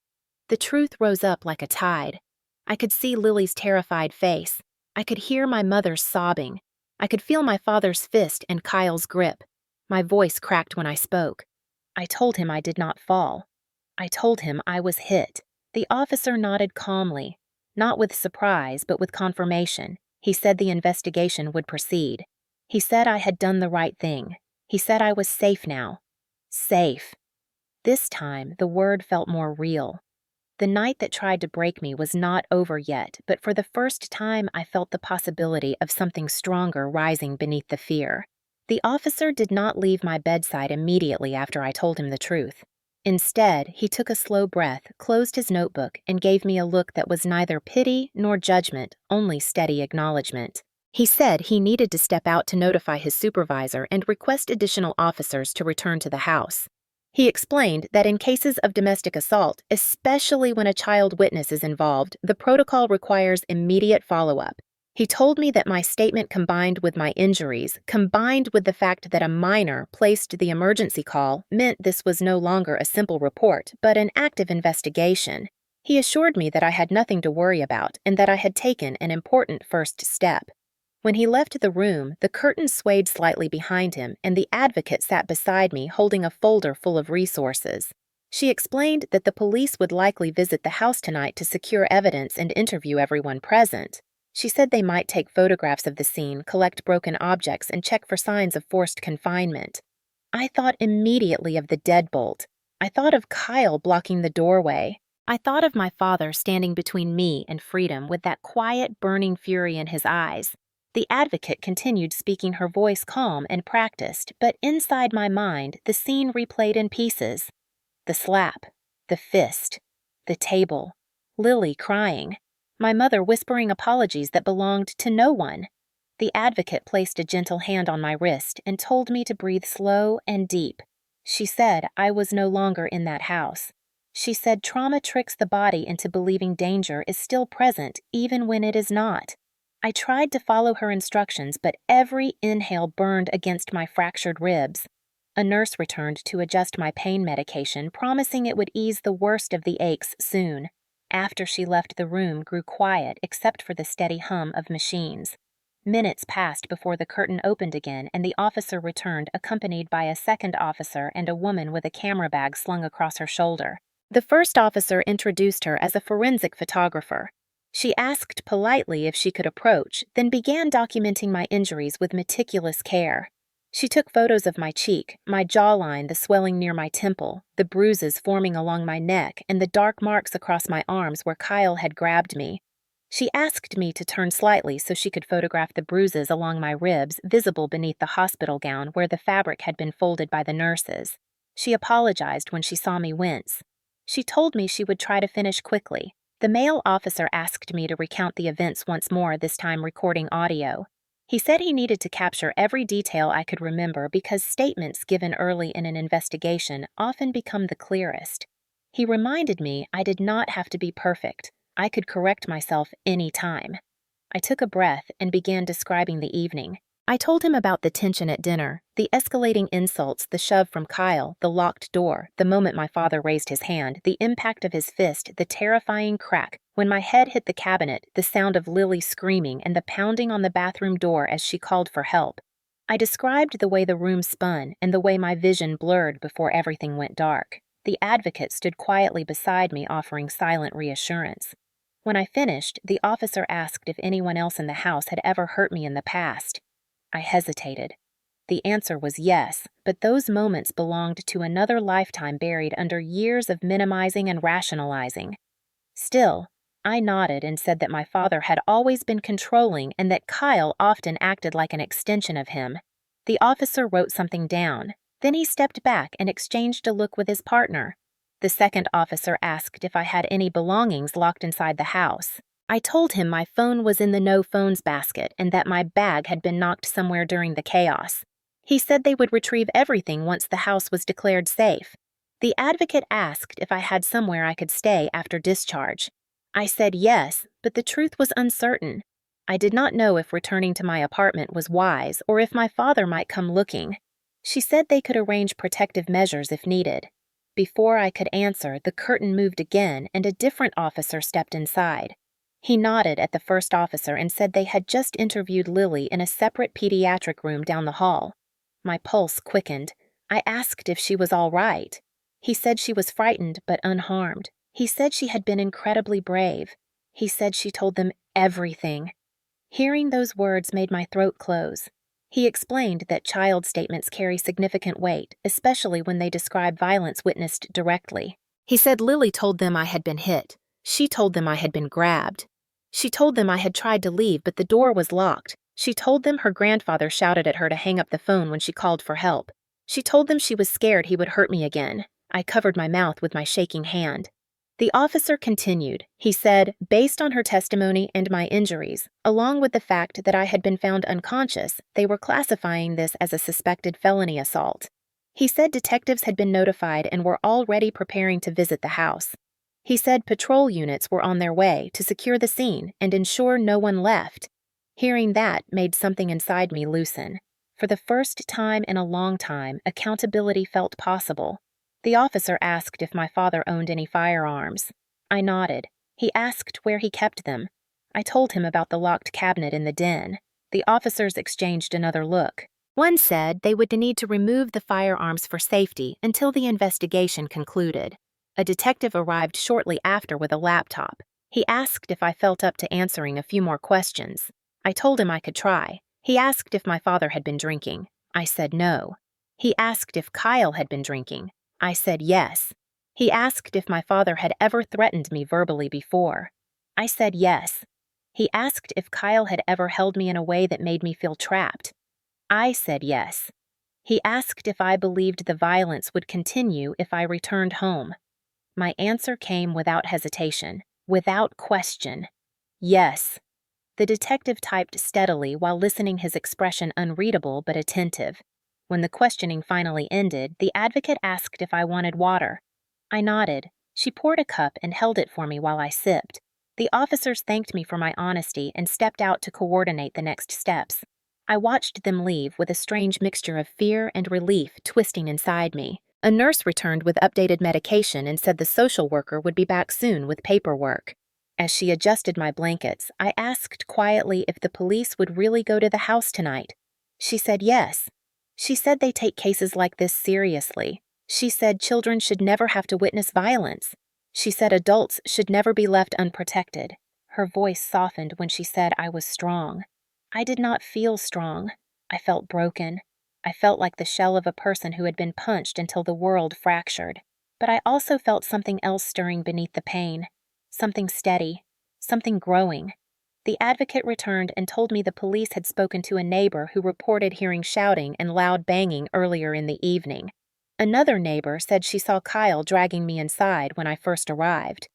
The truth rose up like a tide. I could see Lily's terrified face. I could hear my mother's sobbing. I could feel my father's fist and Kyle's grip. My voice cracked when I spoke. I told him I did not fall. I told him I was hit. The officer nodded calmly, not with surprise, but with confirmation. He said the investigation would proceed. He said I had done the right thing. He said I was safe now. Safe. This time, the word felt more real. The night that tried to break me was not over yet, but for the first time I felt the possibility of something stronger rising beneath the fear. The officer did not leave my bedside immediately after I told him the truth. Instead, he took a slow breath, closed his notebook, and gave me a look that was neither pity nor judgment, only steady acknowledgement. He said he needed to step out to notify his supervisor and request additional officers to return to the house. He explained that in cases of domestic assault, especially when a child witness is involved, the protocol requires immediate follow-up. He told me that my statement combined with my injuries, combined with the fact that a minor placed the emergency call, meant this was no longer a simple report, but an active investigation. He assured me that I had nothing to worry about and that I had taken an important first step. When he left the room, the curtain swayed slightly behind him, and the advocate sat beside me holding a folder full of resources. She explained that the police would likely visit the house tonight to secure evidence and interview everyone present. She said they might take photographs of the scene, collect broken objects, and check for signs of forced confinement. I thought immediately of the deadbolt. I thought of Kyle blocking the doorway. I thought of my father standing between me and freedom with that quiet, burning fury in his eyes. The advocate continued speaking, her voice calm and practiced, but inside my mind, the scene replayed in pieces. The slap, the fist, the table, Lily crying, my mother whispering apologies that belonged to no one. The advocate placed a gentle hand on my wrist and told me to breathe slow and deep. She said I was no longer in that house. She said trauma tricks the body into believing danger is still present even when it is not. I tried to follow her instructions, but every inhale burned against my fractured ribs. A nurse returned to adjust my pain medication, promising it would ease the worst of the aches soon. After she left, the room grew quiet except for the steady hum of machines. Minutes passed before the curtain opened again and the officer returned, accompanied by a second officer and a woman with a camera bag slung across her shoulder. The first officer introduced her as a forensic photographer. She asked politely if she could approach, then began documenting my injuries with meticulous care. She took photos of my cheek, my jawline, the swelling near my temple, the bruises forming along my neck, and the dark marks across my arms where Kyle had grabbed me. She asked me to turn slightly so she could photograph the bruises along my ribs visible beneath the hospital gown where the fabric had been folded by the nurses. She apologized when she saw me wince. She told me she would try to finish quickly. The male officer asked me to recount the events once more, this time recording audio. He said he needed to capture every detail I could remember because statements given early in an investigation often become the clearest. He reminded me I did not have to be perfect. I could correct myself any time. I took a breath and began describing the evening. I told him about the tension at dinner, the escalating insults, the shove from Kyle, the locked door, the moment my father raised his hand, the impact of his fist, the terrifying crack when my head hit the cabinet, the sound of Lily screaming, and the pounding on the bathroom door as she called for help. I described the way the room spun and the way my vision blurred before everything went dark. The advocate stood quietly beside me, offering silent reassurance. When I finished, the officer asked if anyone else in the house had ever hurt me in the past. I hesitated. The answer was yes, but those moments belonged to another lifetime buried under years of minimizing and rationalizing. Still, I nodded and said that my father had always been controlling and that Kyle often acted like an extension of him. The officer wrote something down. Then he stepped back and exchanged a look with his partner. The second officer asked if I had any belongings locked inside the house. I told him my phone was in the no phones basket and that my bag had been knocked somewhere during the chaos. He said they would retrieve everything once the house was declared safe. The advocate asked if I had somewhere I could stay after discharge. I said yes, but the truth was uncertain. I did not know if returning to my apartment was wise or if my father might come looking. She said they could arrange protective measures if needed. Before I could answer, the curtain moved again and a different officer stepped inside. He nodded at the first officer and said they had just interviewed Lily in a separate pediatric room down the hall. My pulse quickened. I asked if she was all right. He said she was frightened but unharmed. He said she had been incredibly brave. He said she told them everything. Hearing those words made my throat close. He explained that child statements carry significant weight, especially when they describe violence witnessed directly. He said Lily told them I had been hit. She told them I had been grabbed. She told them I had tried to leave, but the door was locked. She told them her grandfather shouted at her to hang up the phone when she called for help. She told them she was scared he would hurt me again. I covered my mouth with my shaking hand. The officer continued. He said, based on her testimony and my injuries, along with the fact that I had been found unconscious, they were classifying this as a suspected felony assault. He said detectives had been notified and were already preparing to visit the house. He said patrol units were on their way to secure the scene and ensure no one left. Hearing that made something inside me loosen. For the first time in a long time, accountability felt possible. The officer asked if my father owned any firearms. I nodded. He asked where he kept them. I told him about the locked cabinet in the den. The officers exchanged another look. One said they would need to remove the firearms for safety until the investigation concluded. A detective arrived shortly after with a laptop. He asked if I felt up to answering a few more questions. I told him I could try. He asked if my father had been drinking. I said no. He asked if Kyle had been drinking. I said yes. He asked if my father had ever threatened me verbally before. I said yes. He asked if Kyle had ever held me in a way that made me feel trapped. I said yes. He asked if I believed the violence would continue if I returned home. My answer came without hesitation, without question. Yes. The detective typed steadily while listening, his expression unreadable but attentive. When the questioning finally ended, the advocate asked if I wanted water. I nodded. She poured a cup and held it for me while I sipped. The officers thanked me for my honesty and stepped out to coordinate the next steps. I watched them leave with a strange mixture of fear and relief twisting inside me. A nurse returned with updated medication and said the social worker would be back soon with paperwork. As she adjusted my blankets, I asked quietly if the police would really go to the house tonight. She said yes. She said they take cases like this seriously. She said children should never have to witness violence. She said adults should never be left unprotected. Her voice softened when she said I was strong. I did not feel strong. I felt broken. I felt like the shell of a person who had been punched until the world fractured. But I also felt something else stirring beneath the pain. Something steady. Something growing. The advocate returned and told me the police had spoken to a neighbor who reported hearing shouting and loud banging earlier in the evening. Another neighbor said she saw Kyle dragging me inside when I first arrived.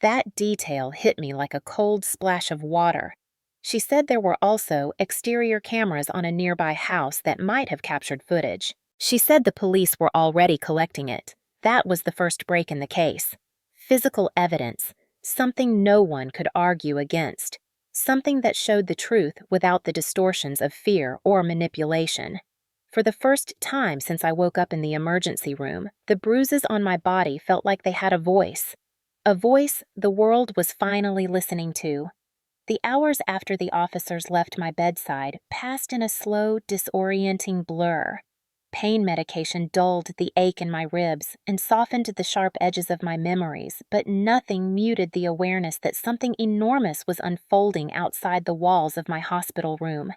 That detail hit me like a cold splash of water. She said there were also exterior cameras on a nearby house that might have captured footage. She said the police were already collecting it. That was the first break in the case. Physical evidence, something no one could argue against. Something that showed the truth without the distortions of fear or manipulation. For the first time since I woke up in the emergency room, the bruises on my body felt like they had a voice. A voice the world was finally listening to. The hours after the officers left my bedside passed in a slow, disorienting blur. Pain medication dulled the ache in my ribs and softened the sharp edges of my memories, but nothing muted the awareness that something enormous was unfolding outside the walls of my hospital room.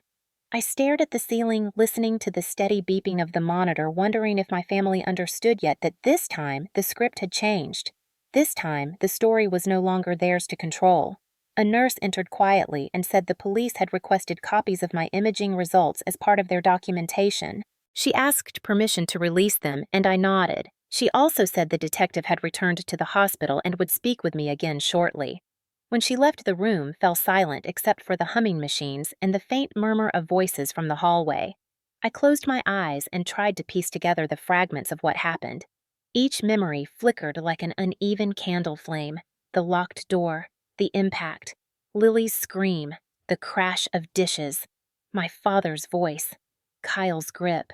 I stared at the ceiling, listening to the steady beeping of the monitor, wondering if my family understood yet that this time the script had changed. This time, the story was no longer theirs to control. A nurse entered quietly and said the police had requested copies of my imaging results as part of their documentation. She asked permission to release them, and I nodded. She also said the detective had returned to the hospital and would speak with me again shortly. When she left, the room fell silent except for the humming machines and the faint murmur of voices from the hallway. I closed my eyes and tried to piece together the fragments of what happened. Each memory flickered like an uneven candle flame. The locked door, the impact, Lily's scream, the crash of dishes, my father's voice, Kyle's grip,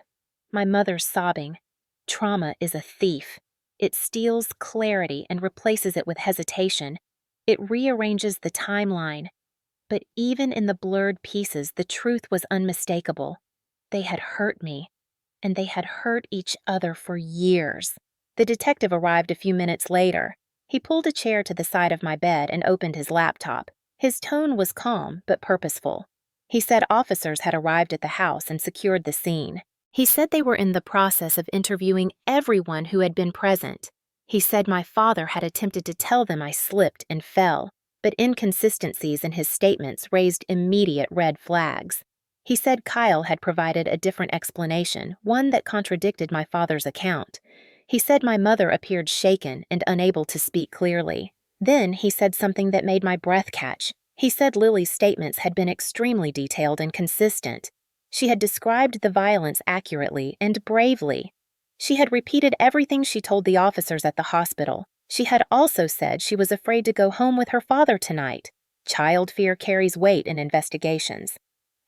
my mother's sobbing. Trauma is a thief. It steals clarity and replaces it with hesitation. It rearranges the timeline. But even in the blurred pieces, the truth was unmistakable. They had hurt me, and they had hurt each other for years. The detective arrived a few minutes later. He pulled a chair to the side of my bed and opened his laptop. His tone was calm but purposeful. He said officers had arrived at the house and secured the scene. He said they were in the process of interviewing everyone who had been present. He said my father had attempted to tell them I slipped and fell, but inconsistencies in his statements raised immediate red flags. He said Kyle had provided a different explanation, one that contradicted my father's account. He said my mother appeared shaken and unable to speak clearly. Then he said something that made my breath catch. He said Lily's statements had been extremely detailed and consistent. She had described the violence accurately and bravely. She had repeated everything she told the officers at the hospital. She had also said she was afraid to go home with her father tonight. Child fear carries weight in investigations.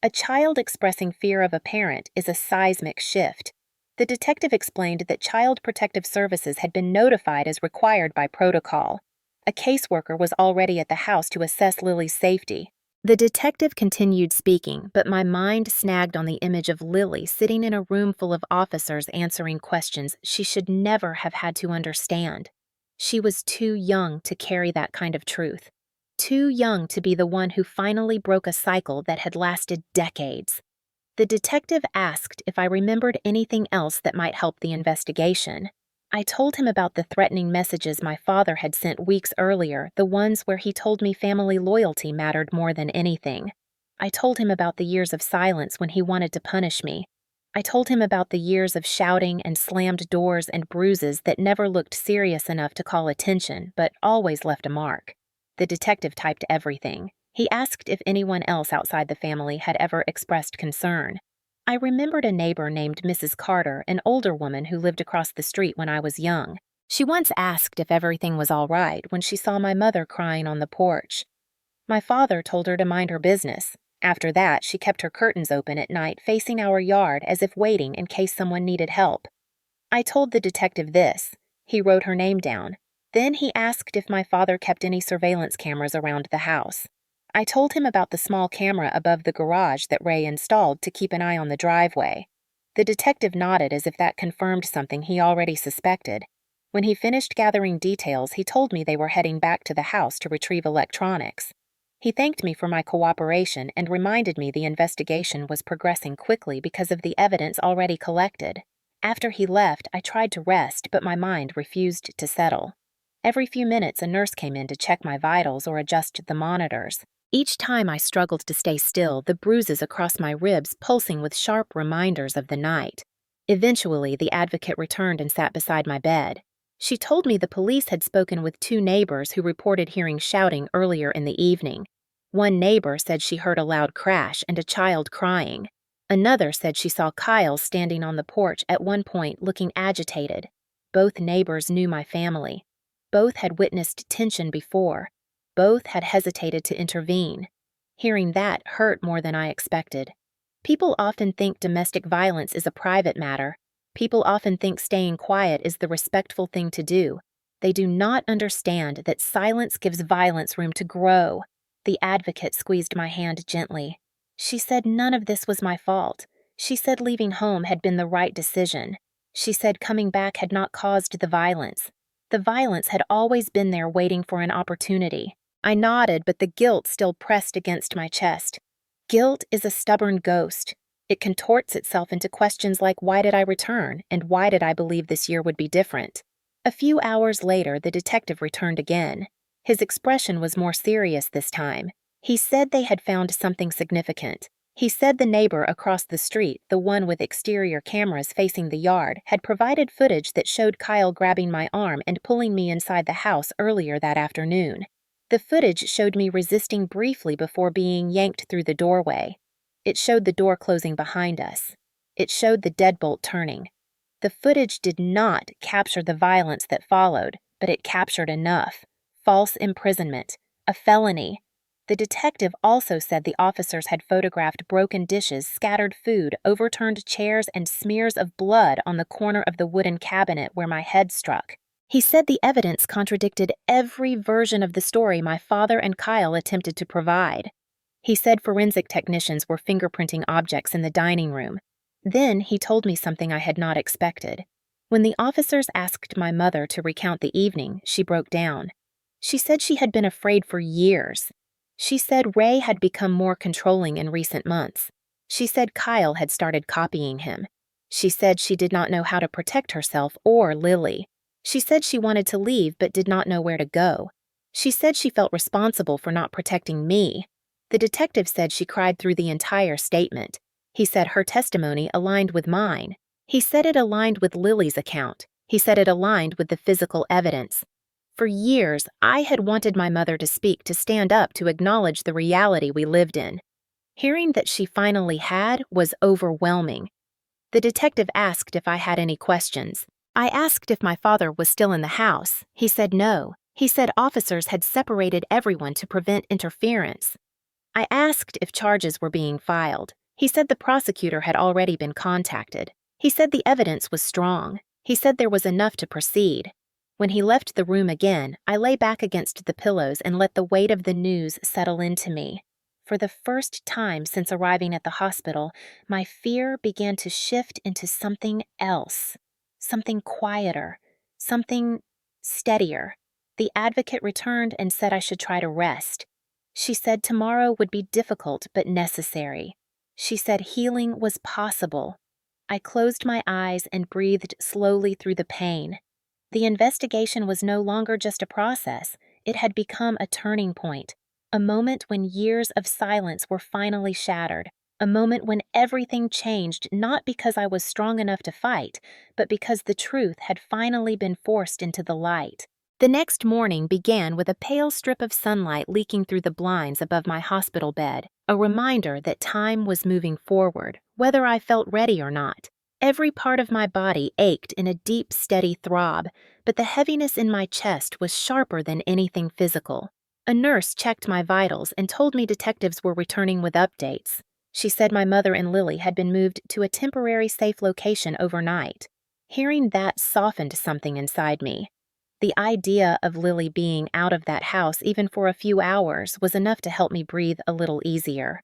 A child expressing fear of a parent is a seismic shift. The detective explained that Child Protective Services had been notified as required by protocol. A caseworker was already at the house to assess Lily's safety. The detective continued speaking, but my mind snagged on the image of Lily sitting in a room full of officers answering questions she should never have had to understand. She was too young to carry that kind of truth. Too young to be the one who finally broke a cycle that had lasted decades. The detective asked if I remembered anything else that might help the investigation. I told him about the threatening messages my father had sent weeks earlier, the ones where he told me family loyalty mattered more than anything. I told him about the years of silence when he wanted to punish me. I told him about the years of shouting and slammed doors and bruises that never looked serious enough to call attention, but always left a mark. The detective typed everything. He asked if anyone else outside the family had ever expressed concern. I remembered a neighbor named Mrs. Carter, an older woman who lived across the street when I was young. She once asked if everything was all right when she saw my mother crying on the porch. My father told her to mind her business. After that, she kept her curtains open at night facing our yard as if waiting in case someone needed help. I told the detective this. He wrote her name down. Then he asked if my father kept any surveillance cameras around the house. I told him about the small camera above the garage that Ray installed to keep an eye on the driveway. The detective nodded as if that confirmed something he already suspected. When he finished gathering details, he told me they were heading back to the house to retrieve electronics. He thanked me for my cooperation and reminded me the investigation was progressing quickly because of the evidence already collected. After he left, I tried to rest, but my mind refused to settle. Every few minutes, a nurse came in to check my vitals or adjust the monitors. Each time I struggled to stay still, the bruises across my ribs pulsing with sharp reminders of the night. Eventually, the advocate returned and sat beside my bed. She told me the police had spoken with 2 neighbors who reported hearing shouting earlier in the evening. One neighbor said she heard a loud crash and a child crying. Another said she saw Kyle standing on the porch at one point looking agitated. Both neighbors knew my family. Both had witnessed tension before. Both had hesitated to intervene. Hearing that hurt more than I expected. People often think domestic violence is a private matter. People often think staying quiet is the respectful thing to do. They do not understand that silence gives violence room to grow. The advocate squeezed my hand gently. She said none of this was my fault. She said leaving home had been the right decision. She said coming back had not caused the violence. The violence had always been there waiting for an opportunity. I nodded, but the guilt still pressed against my chest. Guilt is a stubborn ghost. It contorts itself into questions like why did I return and why did I believe this year would be different? A few hours later, the detective returned again. His expression was more serious this time. He said they had found something significant. He said the neighbor across the street, the one with exterior cameras facing the yard, had provided footage that showed Kyle grabbing my arm and pulling me inside the house earlier that afternoon. The footage showed me resisting briefly before being yanked through the doorway. It showed the door closing behind us. It showed the deadbolt turning. The footage did not capture the violence that followed, but it captured enough. False imprisonment. A felony. The detective also said the officers had photographed broken dishes, scattered food, overturned chairs, and smears of blood on the corner of the wooden cabinet where my head struck. He said the evidence contradicted every version of the story my father and Kyle attempted to provide. He said forensic technicians were fingerprinting objects in the dining room. Then he told me something I had not expected. When the officers asked my mother to recount the evening, she broke down. She said she had been afraid for years. She said Ray had become more controlling in recent months. She said Kyle had started copying him. She said she did not know how to protect herself or Lily. She said she wanted to leave but did not know where to go. She said she felt responsible for not protecting me. The detective said she cried through the entire statement. He said her testimony aligned with mine. He said it aligned with Lily's account. He said it aligned with the physical evidence. For years, I had wanted my mother to speak, to stand up, to acknowledge the reality we lived in. Hearing that she finally had was overwhelming. The detective asked if I had any questions. I asked if my father was still in the house. He said no. He said officers had separated everyone to prevent interference. I asked if charges were being filed. He said the prosecutor had already been contacted. He said the evidence was strong. He said there was enough to proceed. When he left the room again, I lay back against the pillows and let the weight of the news settle into me. For the first time since arriving at the hospital, my fear began to shift into something else. Something quieter. Something steadier. The advocate returned and said I should try to rest. She said tomorrow would be difficult but necessary. She said healing was possible. I closed my eyes and breathed slowly through the pain. The investigation was no longer just a process. It had become a turning point, a moment when years of silence were finally shattered, a moment when everything changed not because I was strong enough to fight, but because the truth had finally been forced into the light. The next morning began with a pale strip of sunlight leaking through the blinds above my hospital bed, a reminder that time was moving forward, whether I felt ready or not. Every part of my body ached in a deep, steady throb, but the heaviness in my chest was sharper than anything physical. A nurse checked my vitals and told me detectives were returning with updates. She said my mother and Lily had been moved to a temporary safe location overnight. Hearing that softened something inside me. The idea of Lily being out of that house even for a few hours was enough to help me breathe a little easier.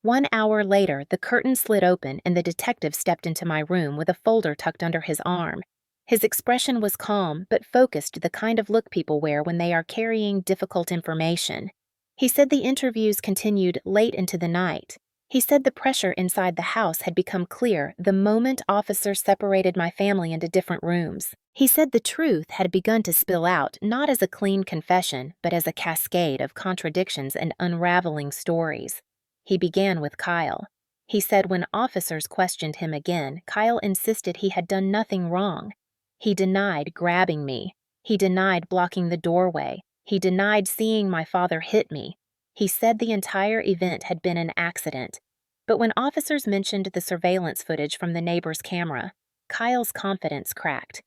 1 hour later, the curtain slid open and the detective stepped into my room with a folder tucked under his arm. His expression was calm but focused, the kind of look people wear when they are carrying difficult information. He said the interviews continued late into the night. He said the pressure inside the house had become clear the moment officers separated my family into different rooms. He said the truth had begun to spill out not as a clean confession, but as a cascade of contradictions and unraveling stories. He began with Kyle. He said when officers questioned him again, Kyle insisted he had done nothing wrong. He denied grabbing me. He denied blocking the doorway. He denied seeing my father hit me. He said the entire event had been an accident. But when officers mentioned the surveillance footage from the neighbor's camera, Kyle's confidence cracked.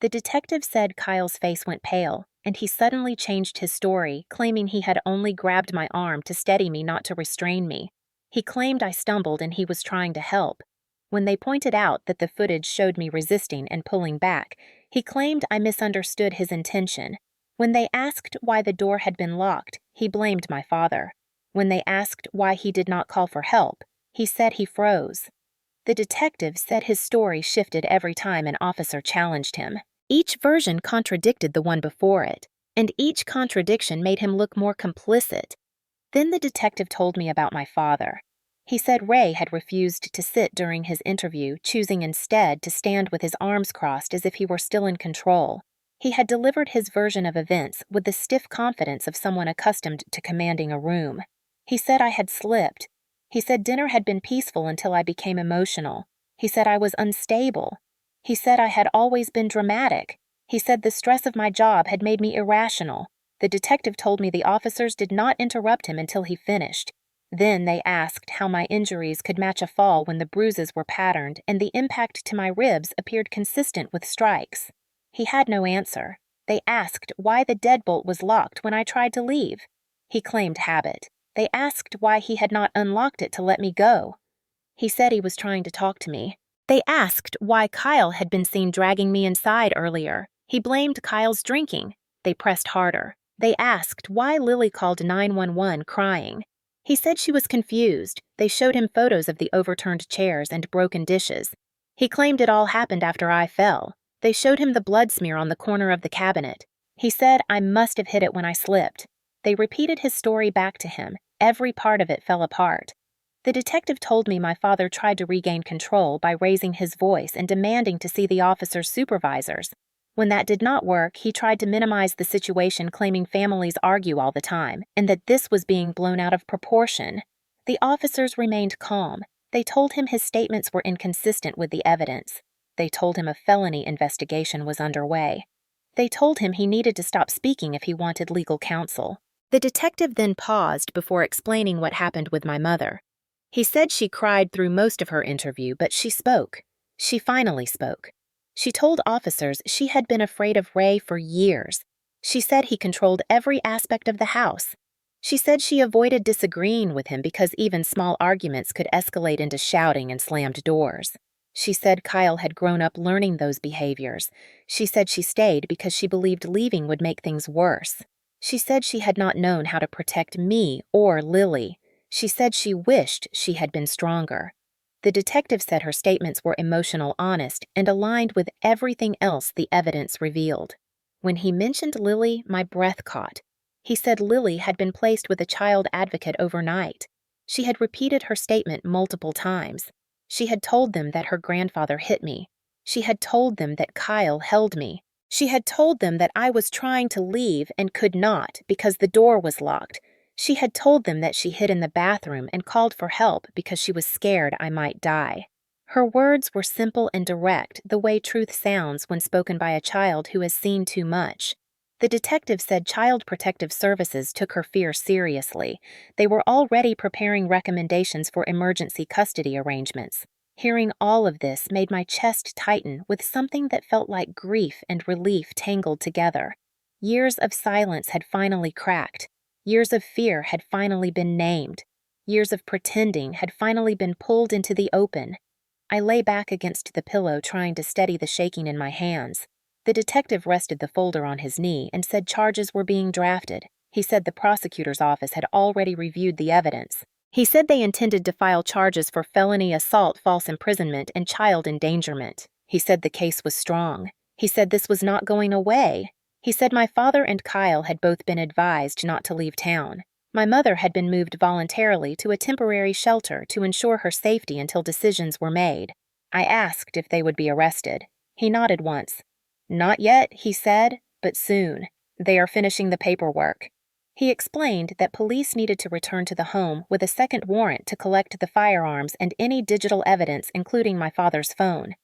The detective said Kyle's face went pale, and he suddenly changed his story, claiming he had only grabbed my arm to steady me, not to restrain me. He claimed I stumbled and he was trying to help. When they pointed out that the footage showed me resisting and pulling back, he claimed I misunderstood his intention. When they asked why the door had been locked, he blamed my father. When they asked why he did not call for help, he said he froze. The detective said his story shifted every time an officer challenged him. Each version contradicted the one before it, and each contradiction made him look more complicit. Then the detective told me about my father. He said Ray had refused to sit during his interview, choosing instead to stand with his arms crossed as if he were still in control. He had delivered his version of events with the stiff confidence of someone accustomed to commanding a room. He said I had slipped. He said dinner had been peaceful until I became emotional. He said I was unstable. He said I had always been dramatic. He said the stress of my job had made me irrational. The detective told me the officers did not interrupt him until he finished. Then they asked how my injuries could match a fall when the bruises were patterned and the impact to my ribs appeared consistent with strikes. He had no answer. They asked why the deadbolt was locked when I tried to leave. He claimed habit. They asked why he had not unlocked it to let me go. He said he was trying to talk to me. They asked why Kyle had been seen dragging me inside earlier. He blamed Kyle's drinking. They pressed harder. They asked why Lily called 911 crying. He said she was confused. They showed him photos of the overturned chairs and broken dishes. He claimed it all happened after I fell. They showed him the blood smear on the corner of the cabinet. He said I must have hit it when I slipped. They repeated his story back to him. Every part of it fell apart. The detective told me my father tried to regain control by raising his voice and demanding to see the officer's supervisors. When that did not work, he tried to minimize the situation, claiming families argue all the time, and that this was being blown out of proportion. The officers remained calm. They told him his statements were inconsistent with the evidence. They told him a felony investigation was underway. They told him he needed to stop speaking if he wanted legal counsel. The detective then paused before explaining what happened with my mother. He said she cried through most of her interview, but she spoke. She finally spoke. She told officers she had been afraid of Ray for years. She said he controlled every aspect of the house. She said she avoided disagreeing with him because even small arguments could escalate into shouting and slammed doors. She said Kyle had grown up learning those behaviors. She said she stayed because she believed leaving would make things worse. She said she had not known how to protect me or Lily. She said she wished she had been stronger. The detective said her statements were emotional, honest, and aligned with everything else the evidence revealed. When he mentioned Lily, my breath caught. He said Lily had been placed with a child advocate overnight. She had repeated her statement multiple times. She had told them that her grandfather hit me. She had told them that Kyle held me. She had told them that I was trying to leave and could not because the door was locked. She had told them that she hid in the bathroom and called for help because she was scared I might die. Her words were simple and direct, the way truth sounds when spoken by a child who has seen too much. The detective said Child Protective Services took her fear seriously. They were already preparing recommendations for emergency custody arrangements. Hearing all of this made my chest tighten with something that felt like grief and relief tangled together. Years of silence had finally cracked. Years of fear had finally been named. Years of pretending had finally been pulled into the open. I lay back against the pillow trying to steady the shaking in my hands. The detective rested the folder on his knee and said charges were being drafted. He said the prosecutor's office had already reviewed the evidence. He said they intended to file charges for felony assault, false imprisonment, and child endangerment. He said the case was strong. He said this was not going away. He said my father and Kyle had both been advised not to leave town. My mother had been moved voluntarily to a temporary shelter to ensure her safety until decisions were made. I asked if they would be arrested. He nodded once. "Not yet," he said, "but soon. They are finishing the paperwork." He explained that police needed to return to the home with a second warrant to collect the firearms and any digital evidence, including my father's phone.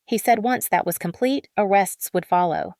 He said once that was complete, arrests would follow.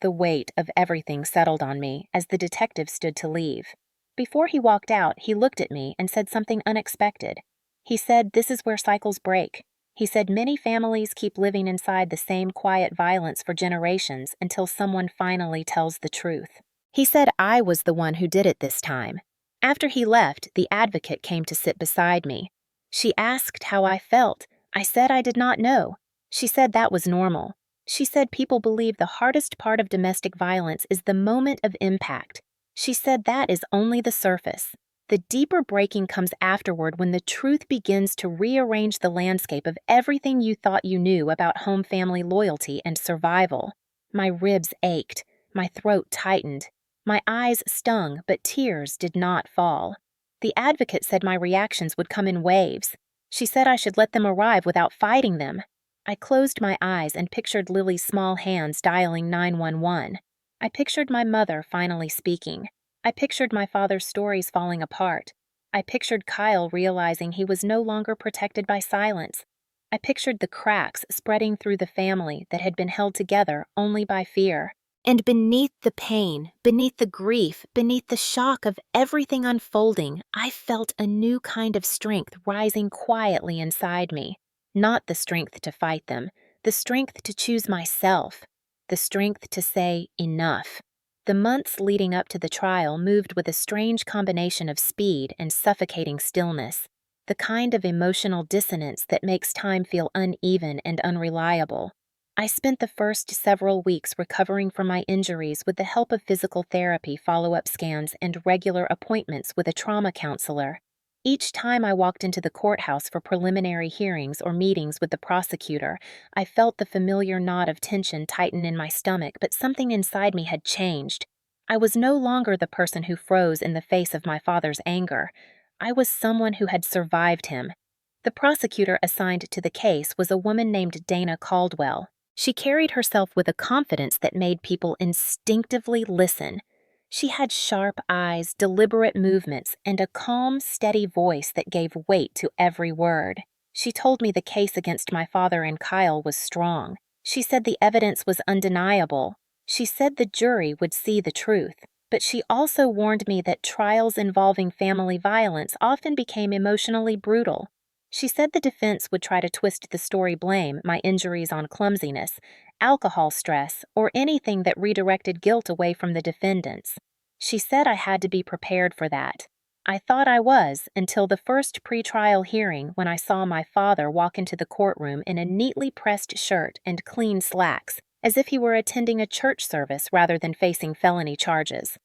The weight of everything settled on me as the detective stood to leave. Before he walked out, he looked at me and said something unexpected. He said, "This is where cycles break." He said many families keep living inside the same quiet violence for generations until someone finally tells the truth. He said I was the one who did it this time. After he left, the advocate came to sit beside me. She asked how I felt. I said I did not know. She said that was normal. She said people believe the hardest part of domestic violence is the moment of impact. She said that is only the surface. The deeper breaking comes afterward when the truth begins to rearrange the landscape of everything you thought you knew about home family loyalty and survival. My ribs ached. My throat tightened. My eyes stung, but tears did not fall. The advocate said my reactions would come in waves. She said I should let them arrive without fighting them. I closed my eyes and pictured Lily's small hands dialing 911. I pictured my mother finally speaking. I pictured my father's stories falling apart. I pictured Kyle realizing he was no longer protected by silence. I pictured the cracks spreading through the family that had been held together only by fear. And beneath the pain, beneath the grief, beneath the shock of everything unfolding, I felt a new kind of strength rising quietly inside me. Not the strength to fight them, the strength to choose myself, the strength to say enough. The months leading up to the trial moved with a strange combination of speed and suffocating stillness, the kind of emotional dissonance that makes time feel uneven and unreliable. I spent the first several weeks recovering from my injuries with the help of physical therapy, follow-up scans, and regular appointments with a trauma counselor. Each time I walked into the courthouse for preliminary hearings or meetings with the prosecutor, I felt the familiar knot of tension tighten in my stomach, but something inside me had changed. I was no longer the person who froze in the face of my father's anger. I was someone who had survived him. The prosecutor assigned to the case was a woman named Dana Caldwell. She carried herself with a confidence that made people instinctively listen. She had sharp eyes, deliberate movements, and a calm, steady voice that gave weight to every word. She told me the case against my father and Kyle was strong. She said the evidence was undeniable. She said the jury would see the truth. But she also warned me that trials involving family violence often became emotionally brutal. She said the defense would try to twist the story, blame my injuries on clumsiness, alcohol stress, or anything that redirected guilt away from the defendants. She said I had to be prepared for that. I thought I was until the first pretrial hearing when I saw my father walk into the courtroom in a neatly pressed shirt and clean slacks, as if he were attending a church service rather than facing felony charges.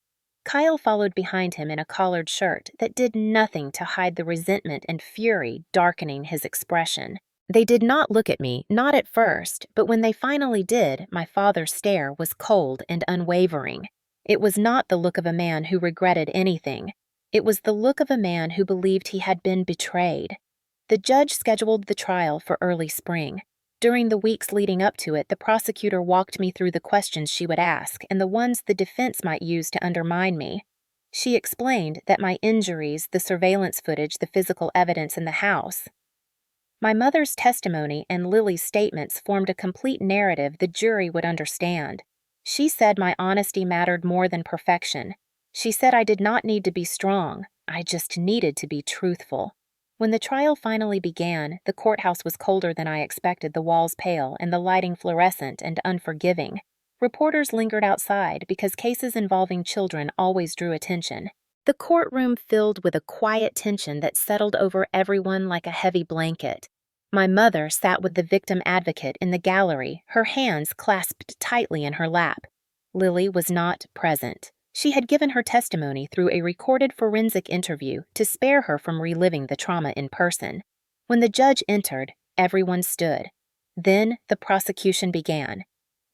Kyle followed behind him in a collared shirt that did nothing to hide the resentment and fury darkening his expression. They did not look at me, not at first, but when they finally did, my father's stare was cold and unwavering. It was not the look of a man who regretted anything. It was the look of a man who believed he had been betrayed. The judge scheduled the trial for early spring. During the weeks leading up to it, the prosecutor walked me through the questions she would ask and the ones the defense might use to undermine me. She explained that my injuries, the surveillance footage, the physical evidence in the house, my mother's testimony and Lily's statements formed a complete narrative the jury would understand. She said my honesty mattered more than perfection. She said I did not need to be strong, I just needed to be truthful. When the trial finally began, the courthouse was colder than I expected, the walls pale and the lighting fluorescent and unforgiving. Reporters lingered outside because cases involving children always drew attention. The courtroom filled with a quiet tension that settled over everyone like a heavy blanket. My mother sat with the victim advocate in the gallery, her hands clasped tightly in her lap. Lily was not present. She had given her testimony through a recorded forensic interview to spare her from reliving the trauma in person. When the judge entered, everyone stood. Then the prosecution began.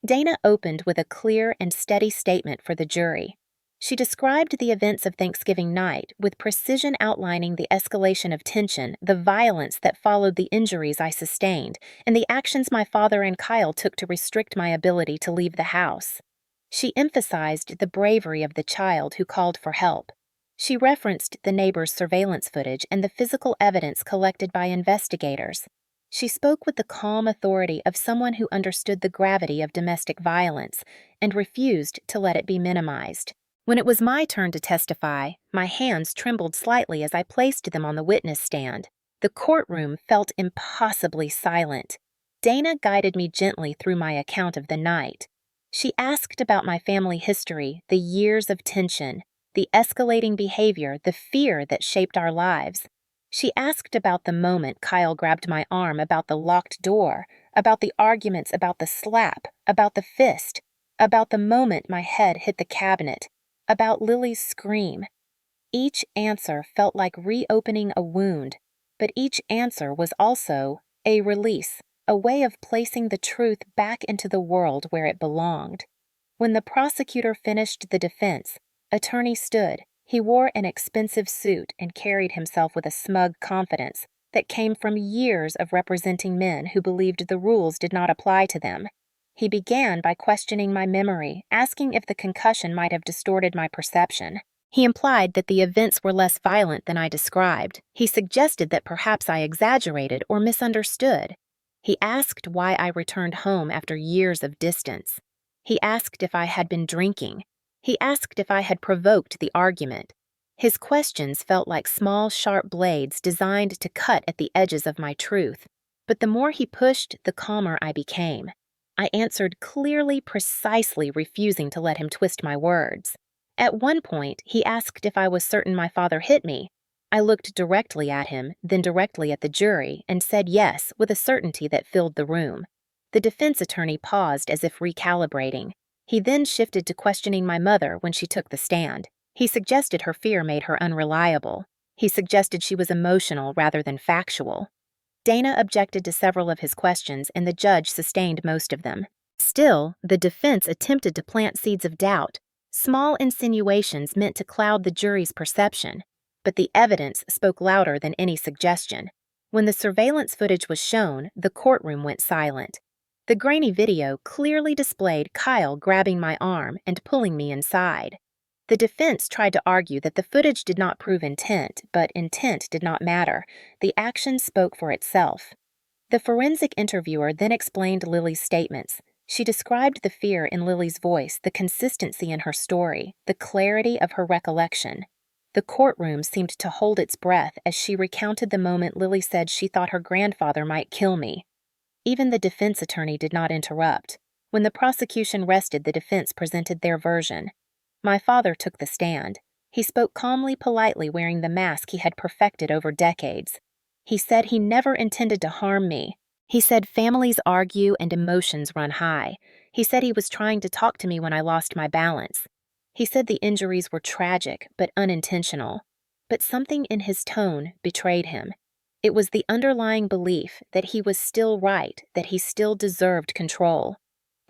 Dana opened with a clear and steady statement for the jury. She described the events of Thanksgiving night with precision, outlining the escalation of tension, the violence that followed the injuries I sustained, and the actions my father and Kyle took to restrict my ability to leave the house. She emphasized the bravery of the child who called for help. She referenced the neighbor's surveillance footage and the physical evidence collected by investigators. She spoke with the calm authority of someone who understood the gravity of domestic violence and refused to let it be minimized. When it was my turn to testify, my hands trembled slightly as I placed them on the witness stand. The courtroom felt impossibly silent. Dana guided me gently through my account of the night. She asked about my family history, the years of tension, the escalating behavior, the fear that shaped our lives. She asked about the moment Kyle grabbed my arm, about the locked door, about the arguments, about the slap, about the fist, about the moment my head hit the cabinet, about Lily's scream. Each answer felt like reopening a wound, but each answer was also a release, a way of placing the truth back into the world where it belonged. When the prosecutor finished the defense, Attorney stood. He wore an expensive suit and carried himself with a smug confidence that came from years of representing men who believed the rules did not apply to them. He began by questioning my memory, asking if the concussion might have distorted my perception. He implied that the events were less violent than I described. He suggested that perhaps I exaggerated or misunderstood. He asked why I returned home after years of distance. He asked if I had been drinking. He asked if I had provoked the argument. His questions felt like small, sharp blades designed to cut at the edges of my truth. But the more he pushed, the calmer I became. I answered clearly, precisely, refusing to let him twist my words. At one point, he asked if I was certain my father hit me. I looked directly at him, then directly at the jury, and said yes, with a certainty that filled the room. The defense attorney paused as if recalibrating. He then shifted to questioning my mother when she took the stand. He suggested her fear made her unreliable. He suggested she was emotional rather than factual. Dana objected to several of his questions, and the judge sustained most of them. Still, the defense attempted to plant seeds of doubt, small insinuations meant to cloud the jury's perception. But the evidence spoke louder than any suggestion. When the surveillance footage was shown, the courtroom went silent. The grainy video clearly displayed Kyle grabbing my arm and pulling me inside. The defense tried to argue that the footage did not prove intent, but intent did not matter. The action spoke for itself. The forensic interviewer then explained Lily's statements. She described the fear in Lily's voice, the consistency in her story, the clarity of her recollection. The courtroom seemed to hold its breath as she recounted the moment Lily said she thought her grandfather might kill me. Even the defense attorney did not interrupt. When the prosecution rested, the defense presented their version. My father took the stand. He spoke calmly, politely, wearing the mask he had perfected over decades. He said he never intended to harm me. He said families argue and emotions run high. He said he was trying to talk to me when I lost my balance. He said the injuries were tragic but unintentional. But something in his tone betrayed him. It was the underlying belief that he was still right, that he still deserved control.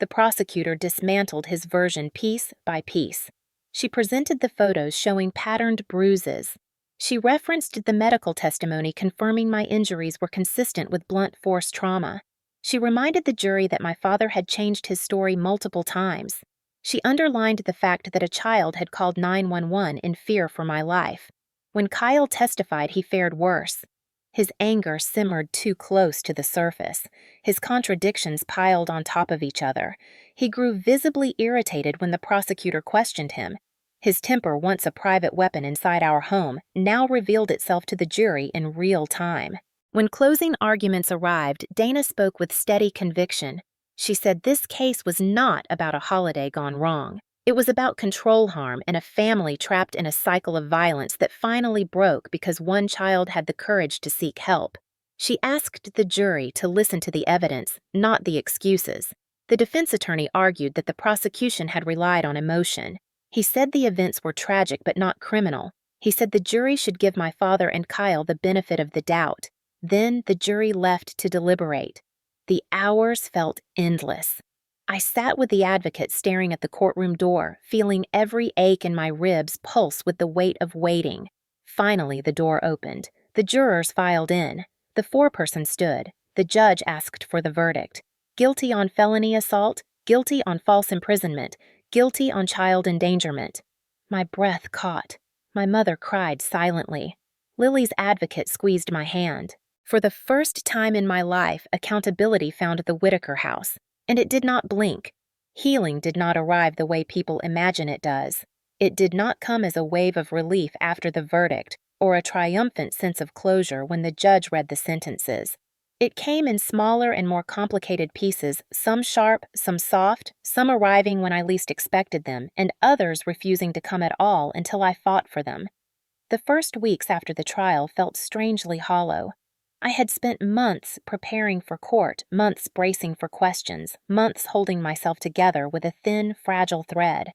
The prosecutor dismantled his version piece by piece. She presented the photos showing patterned bruises. She referenced the medical testimony confirming my injuries were consistent with blunt force trauma. She reminded the jury that my father had changed his story multiple times. She underlined the fact that a child had called 911 in fear for my life. When Kyle testified, he fared worse. His anger simmered too close to the surface. His contradictions piled on top of each other. He grew visibly irritated when the prosecutor questioned him. His temper, once a private weapon inside our home, now revealed itself to the jury in real time. When closing arguments arrived, Dana spoke with steady conviction. She said this case was not about a holiday gone wrong. It was about control harm and a family trapped in a cycle of violence that finally broke because one child had the courage to seek help. She asked the jury to listen to the evidence, not the excuses. The defense attorney argued that the prosecution had relied on emotion. He said the events were tragic but not criminal. He said the jury should give my father and Kyle the benefit of the doubt. Then the jury left to deliberate. The hours felt endless. I sat with the advocate staring at the courtroom door, feeling every ache in my ribs pulse with the weight of waiting. Finally, the door opened. The jurors filed in. The foreperson stood. The judge asked for the verdict. Guilty on felony assault, guilty on false imprisonment, guilty on child endangerment. My breath caught. My mother cried silently. Lily's advocate squeezed my hand. For the first time in my life, accountability found the Whitaker house. And it did not blink. Healing did not arrive the way people imagine it does. It did not come as a wave of relief after the verdict, or a triumphant sense of closure when the judge read the sentences. It came in smaller and more complicated pieces, some sharp, some soft, some arriving when I least expected them, and others refusing to come at all until I fought for them. The first weeks after the trial felt strangely hollow. I had spent months preparing for court, months bracing for questions, months holding myself together with a thin, fragile thread.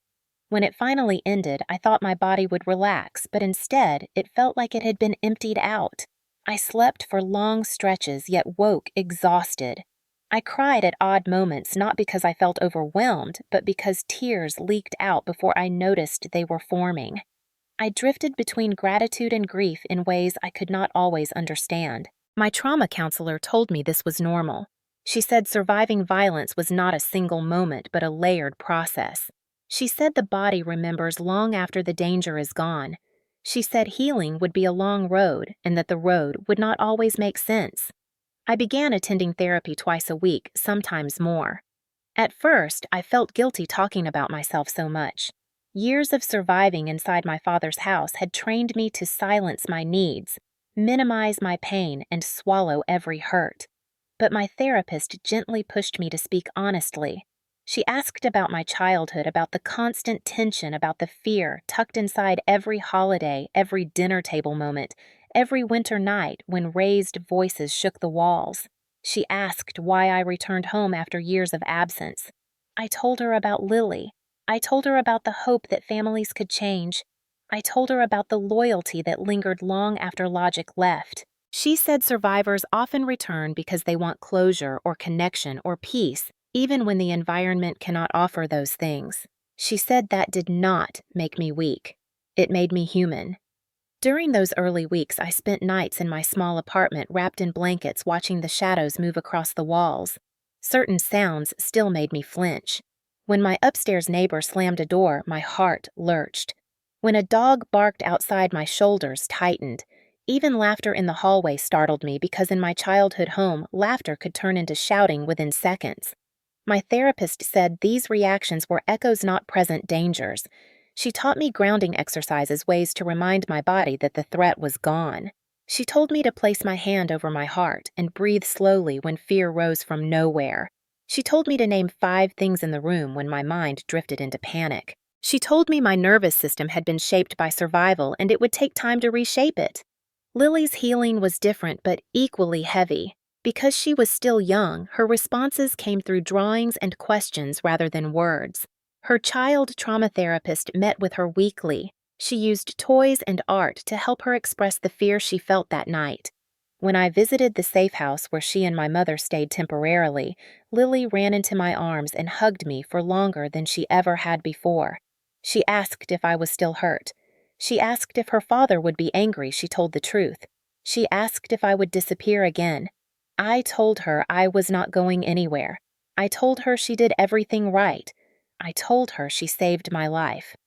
When it finally ended, I thought my body would relax, but instead, it felt like it had been emptied out. I slept for long stretches, yet woke exhausted. I cried at odd moments, not because I felt overwhelmed, but because tears leaked out before I noticed they were forming. I drifted between gratitude and grief in ways I could not always understand. My trauma counselor told me this was normal. She said surviving violence was not a single moment, but a layered process. She said the body remembers long after the danger is gone. She said healing would be a long road and that the road would not always make sense. I began attending therapy twice a week, sometimes more. At first, I felt guilty talking about myself so much. Years of surviving inside my father's house had trained me to silence my needs, minimize my pain, and swallow every hurt. But my therapist gently pushed me to speak honestly. She asked about my childhood, about the constant tension, about the fear tucked inside every holiday, every dinner table moment, every winter night when raised voices shook the walls. She asked why I returned home after years of absence. I told her about Lily. I told her about the hope that families could change. I told her about the loyalty that lingered long after logic left. She said survivors often return because they want closure or connection or peace, even when the environment cannot offer those things. She said that did not make me weak. It made me human. During those early weeks, I spent nights in my small apartment wrapped in blankets watching the shadows move across the walls. Certain sounds still made me flinch. When my upstairs neighbor slammed a door, my heart lurched. When a dog barked outside, my shoulders tightened. Even laughter in the hallway startled me because in my childhood home, laughter could turn into shouting within seconds. My therapist said these reactions were echoes, not present dangers. She taught me grounding exercises, ways to remind my body that the threat was gone. She told me to place my hand over my heart and breathe slowly when fear rose from nowhere. She told me to name 5 things in the room when my mind drifted into panic. She told me my nervous system had been shaped by survival and it would take time to reshape it. Lily's healing was different but equally heavy. Because she was still young, her responses came through drawings and questions rather than words. Her child trauma therapist met with her weekly. She used toys and art to help her express the fear she felt that night. When I visited the safe house where she and my mother stayed temporarily, Lily ran into my arms and hugged me for longer than she ever had before. She asked if I was still hurt. She asked if her father would be angry she told the truth. She asked if I would disappear again. I told her I was not going anywhere. I told her she did everything right. I told her she saved my life.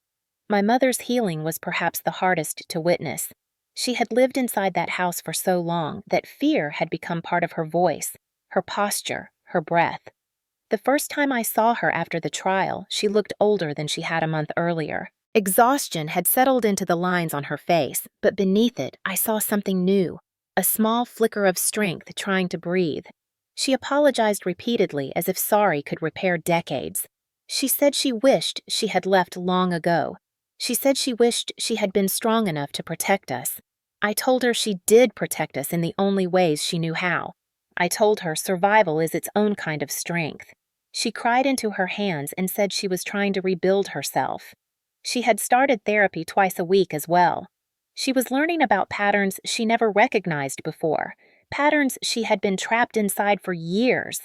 My mother's healing was perhaps the hardest to witness. She had lived inside that house for so long that fear had become part of her voice, her posture, her breath. The first time I saw her after the trial, she looked older than she had a month earlier. Exhaustion had settled into the lines on her face, but beneath it, I saw something new, a small flicker of strength trying to breathe. She apologized repeatedly as if sorry could repair decades. She said she wished she had left long ago. She said she wished she had been strong enough to protect us. I told her she did protect us in the only ways she knew how. I told her survival is its own kind of strength. She cried into her hands and said she was trying to rebuild herself. She had started therapy twice a week as well. She was learning about patterns she never recognized before, patterns she had been trapped inside for years.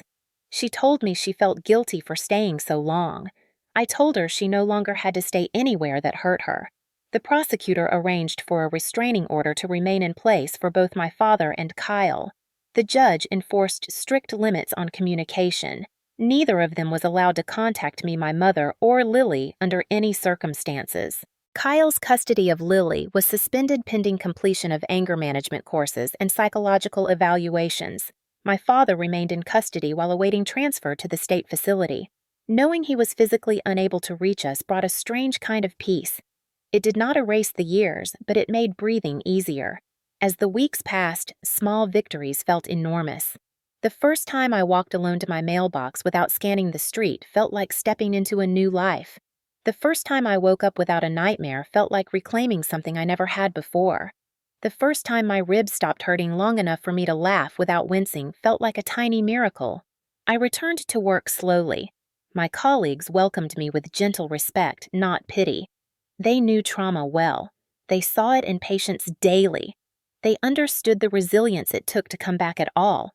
She told me she felt guilty for staying so long. I told her she no longer had to stay anywhere that hurt her. The prosecutor arranged for a restraining order to remain in place for both my father and Kyle. The judge enforced strict limits on communication. Neither of them was allowed to contact me, my mother, or Lily under any circumstances. Kyle's custody of Lily was suspended pending completion of anger management courses and psychological evaluations. My father remained in custody while awaiting transfer to the state facility. Knowing he was physically unable to reach us brought a strange kind of peace. It did not erase the years, but it made breathing easier. As the weeks passed, small victories felt enormous. The first time I walked alone to my mailbox without scanning the street felt like stepping into a new life. The first time I woke up without a nightmare felt like reclaiming something I never had before. The first time my ribs stopped hurting long enough for me to laugh without wincing felt like a tiny miracle. I returned to work slowly. My colleagues welcomed me with gentle respect, not pity. They knew trauma well. They saw it in patients daily. They understood the resilience it took to come back at all.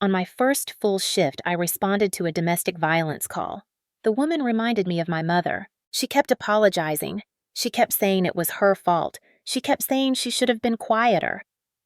On my first full shift, I responded to a domestic violence call. The woman reminded me of my mother. She kept apologizing. She kept saying it was her fault. She kept saying she should have been quieter.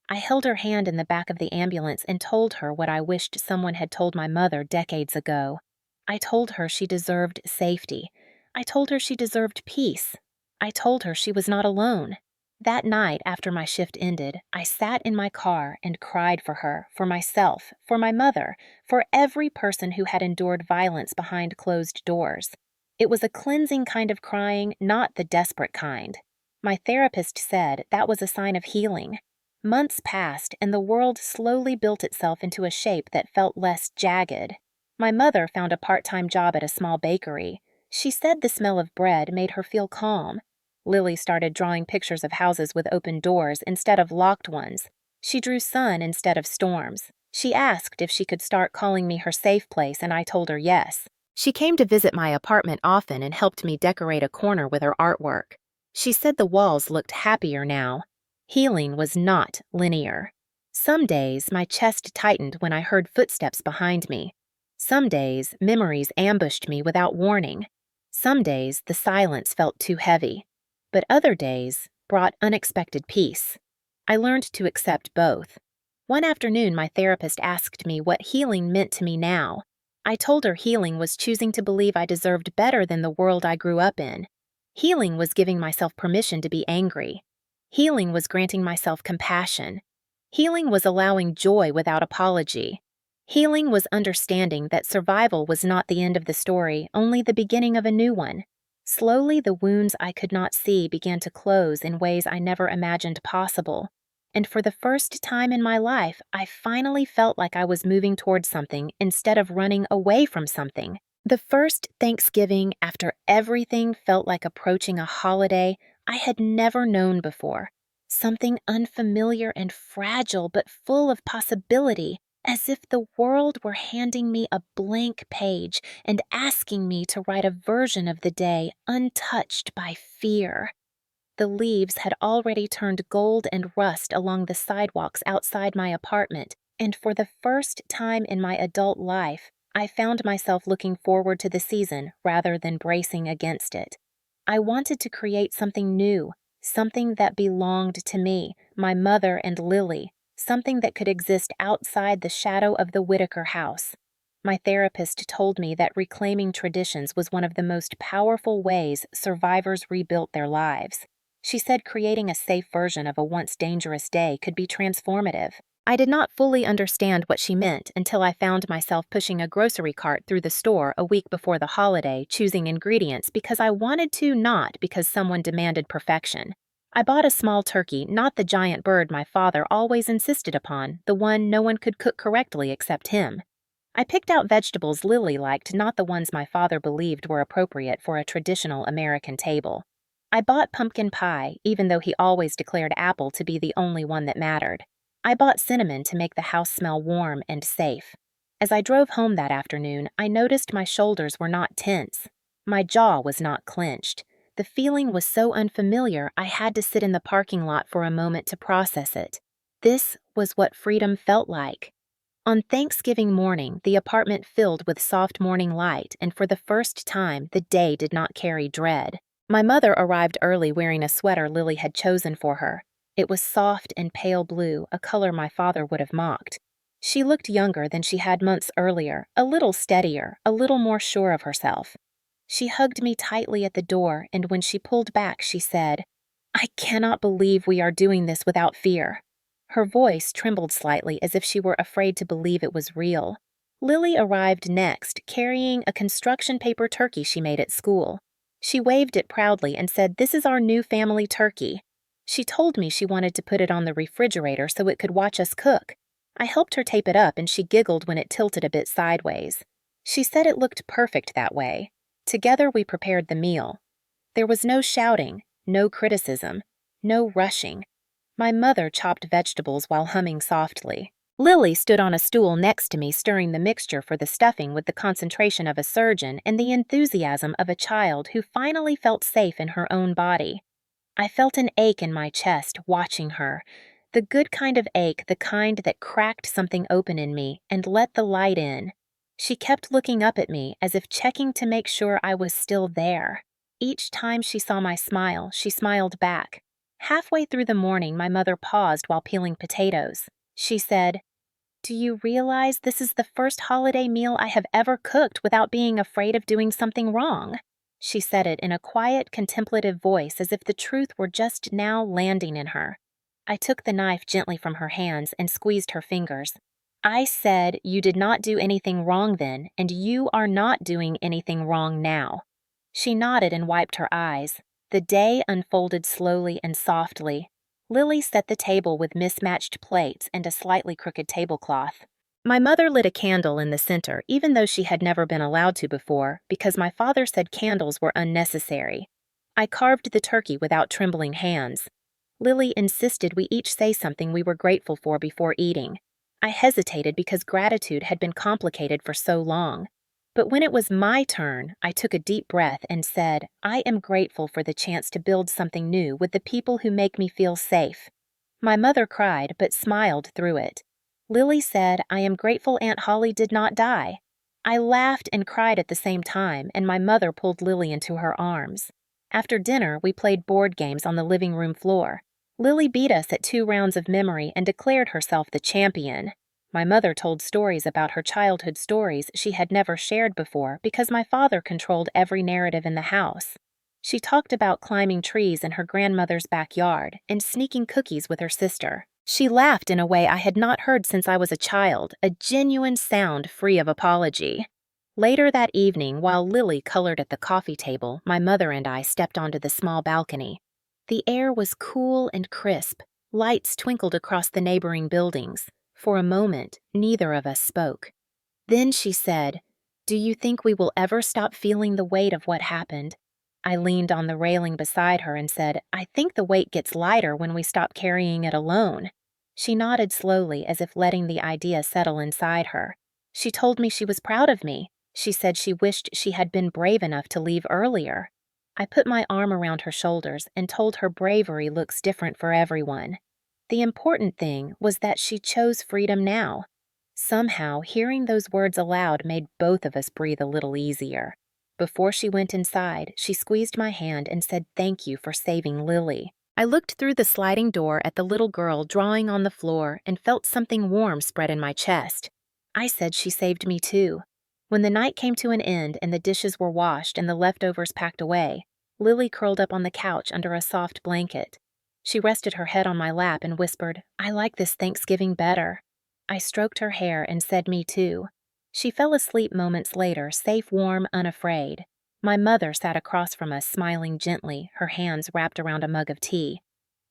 I held her hand in the back of the ambulance and told her what I wished someone had told my mother decades ago. I told her she deserved safety. I told her she deserved peace. I told her she was not alone. That night, after my shift ended, I sat in my car and cried for her, for myself, for my mother, for every person who had endured violence behind closed doors. It was a cleansing kind of crying, not the desperate kind. My therapist said that was a sign of healing. Months passed, and the world slowly built itself into a shape that felt less jagged. My mother found a part-time job at a small bakery. She said the smell of bread made her feel calm. Lily started drawing pictures of houses with open doors instead of locked ones. She drew sun instead of storms. She asked if she could start calling me her safe place, and I told her yes. She came to visit my apartment often and helped me decorate a corner with her artwork. She said the walls looked happier now. Healing was not linear. Some days, my chest tightened when I heard footsteps behind me. Some days, memories ambushed me without warning. Some days, the silence felt too heavy. But other days brought unexpected peace. I learned to accept both. One afternoon, my therapist asked me what healing meant to me now. I told her healing was choosing to believe I deserved better than the world I grew up in. Healing was giving myself permission to be angry. Healing was granting myself compassion. Healing was allowing joy without apology. Healing was understanding that survival was not the end of the story, only the beginning of a new one. Slowly, the wounds I could not see began to close in ways I never imagined possible. And for the first time in my life, I finally felt like I was moving towards something instead of running away from something. The first Thanksgiving after everything felt like approaching a holiday I had never known before. Something unfamiliar and fragile but full of possibility, as if the world were handing me a blank page and asking me to write a version of the day untouched by fear. The leaves had already turned gold and rust along the sidewalks outside my apartment, and for the first time in my adult life, I found myself looking forward to the season rather than bracing against it. I wanted to create something new, something that belonged to me, my mother and Lily, something that could exist outside the shadow of the Whitaker house. My therapist told me that reclaiming traditions was one of the most powerful ways survivors rebuilt their lives. She said creating a safe version of a once dangerous day could be transformative. I did not fully understand what she meant until I found myself pushing a grocery cart through the store a week before the holiday, choosing ingredients because I wanted to, not because someone demanded perfection. I bought a small turkey, not the giant bird my father always insisted upon, the one no one could cook correctly except him. I picked out vegetables Lily liked, not the ones my father believed were appropriate for a traditional American table. I bought pumpkin pie, even though he always declared apple to be the only one that mattered. I bought cinnamon to make the house smell warm and safe. As I drove home that afternoon, I noticed my shoulders were not tense. My jaw was not clenched. The feeling was so unfamiliar, I had to sit in the parking lot for a moment to process it. This was what freedom felt like. On Thanksgiving morning, the apartment filled with soft morning light, and for the first time, the day did not carry dread. My mother arrived early wearing a sweater Lily had chosen for her. It was soft and pale blue, a color my father would have mocked. She looked younger than she had months earlier, a little steadier, a little more sure of herself. She hugged me tightly at the door, and when she pulled back, she said, "I cannot believe we are doing this without fear." Her voice trembled slightly as if she were afraid to believe it was real. Lily arrived next, carrying a construction paper turkey she made at school. She waved it proudly and said, "This is our new family turkey." She told me she wanted to put it on the refrigerator so it could watch us cook. I helped her tape it up and she giggled when it tilted a bit sideways. She said it looked perfect that way. Together we prepared the meal. There was no shouting, no criticism, no rushing. My mother chopped vegetables while humming softly. Lily stood on a stool next to me stirring the mixture for the stuffing with the concentration of a surgeon and the enthusiasm of a child who finally felt safe in her own body. I felt an ache in my chest watching her, the good kind of ache, the kind that cracked something open in me and let the light in. She kept looking up at me as if checking to make sure I was still there. Each time she saw my smile, she smiled back. Halfway through the morning, my mother paused while peeling potatoes. She said, "Do you realize this is the first holiday meal I have ever cooked without being afraid of doing something wrong?" She said it in a quiet, contemplative voice as if the truth were just now landing in her. I took the knife gently from her hands and squeezed her fingers. "I said you did not do anything wrong then, and you are not doing anything wrong now." She nodded and wiped her eyes. The day unfolded slowly and softly. Lily set the table with mismatched plates and a slightly crooked tablecloth. My mother lit a candle in the center, even though she had never been allowed to before, because my father said candles were unnecessary. I carved the turkey without trembling hands. Lily insisted we each say something we were grateful for before eating. I hesitated because gratitude had been complicated for so long. But when it was my turn, I took a deep breath and said, "I am grateful for the chance to build something new with the people who make me feel safe." My mother cried, but smiled through it. Lily said, "I am grateful Aunt Holly did not die." I laughed and cried at the same time, and my mother pulled Lily into her arms. After dinner, we played board games on the living room floor. Lily beat us at 2 rounds of memory and declared herself the champion. My mother told stories about her childhood stories she had never shared before because my father controlled every narrative in the house. She talked about climbing trees in her grandmother's backyard and sneaking cookies with her sister. She laughed in a way I had not heard since I was a child, a genuine sound free of apology. Later that evening, while Lily colored at the coffee table, my mother and I stepped onto the small balcony. The air was cool and crisp. Lights twinkled across the neighboring buildings. For a moment, neither of us spoke. Then she said, "Do you think we will ever stop feeling the weight of what happened?" I leaned on the railing beside her and said, "I think the weight gets lighter when we stop carrying it alone." She nodded slowly as if letting the idea settle inside her. She told me she was proud of me. She said she wished she had been brave enough to leave earlier. I put my arm around her shoulders and told her bravery looks different for everyone. The important thing was that she chose freedom now. Somehow, hearing those words aloud made both of us breathe a little easier. Before she went inside, she squeezed my hand and said thank you for saving Lily. I looked through the sliding door at the little girl drawing on the floor and felt something warm spread in my chest. I said she saved me too. When the night came to an end and the dishes were washed and the leftovers packed away, Lily curled up on the couch under a soft blanket. She rested her head on my lap and whispered, "I like this Thanksgiving better." I stroked her hair and said me too. She fell asleep moments later, safe, warm, unafraid. My mother sat across from us, smiling gently, her hands wrapped around a mug of tea.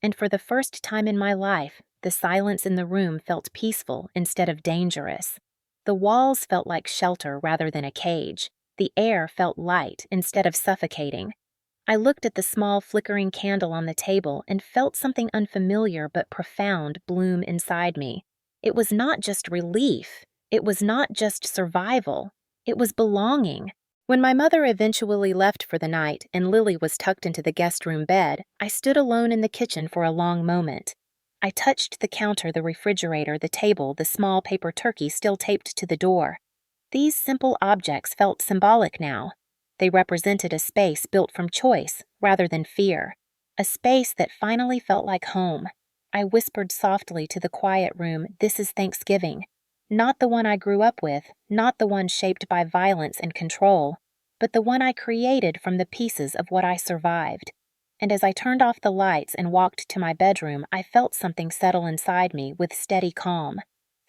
And for the first time in my life, the silence in the room felt peaceful instead of dangerous. The walls felt like shelter rather than a cage. The air felt light instead of suffocating. I looked at the small flickering candle on the table and felt something unfamiliar but profound bloom inside me. It was not just relief. It was not just survival. It was belonging. When my mother eventually left for the night and Lily was tucked into the guest room bed, I stood alone in the kitchen for a long moment. I touched the counter, the refrigerator, the table, the small paper turkey still taped to the door. These simple objects felt symbolic now. They represented a space built from choice rather than fear, a space that finally felt like home. I whispered softly to the quiet room, "This is Thanksgiving." Not the one I grew up with, not the one shaped by violence and control, but the one I created from the pieces of what I survived. And as I turned off the lights and walked to my bedroom, I felt something settle inside me with steady calm.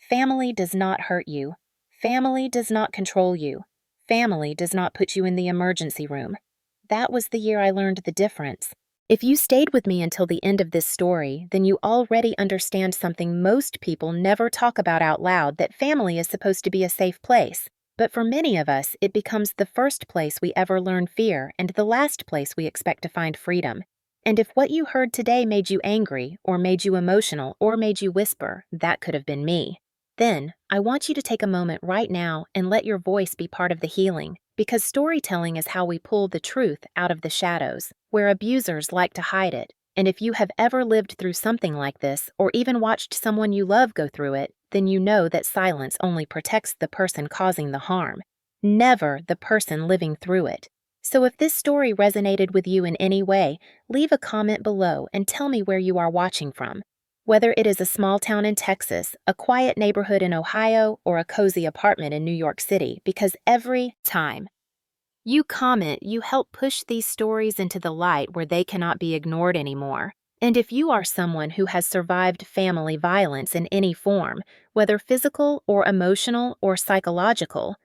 Family does not hurt you. Family does not control you. Family does not put you in the emergency room. That was the year I learned the difference. If you stayed with me until the end of this story, then you already understand something most people never talk about out loud, that family is supposed to be a safe place. But for many of us, it becomes the first place we ever learn fear and the last place we expect to find freedom. And if what you heard today made you angry, or made you emotional, or made you whisper, that could have been me. Then, I want you to take a moment right now and let your voice be part of the healing, because storytelling is how we pull the truth out of the shadows, where abusers like to hide it. And if you have ever lived through something like this, or even watched someone you love go through it, then you know that silence only protects the person causing the harm, never the person living through it. So if this story resonated with you in any way, leave a comment below and tell me where you are watching from. Whether it is a small town in Texas, a quiet neighborhood in Ohio, or a cozy apartment in New York City, because every time you comment, you help push these stories into the light where they cannot be ignored anymore. And if you are someone who has survived family violence in any form, whether physical or emotional or psychological,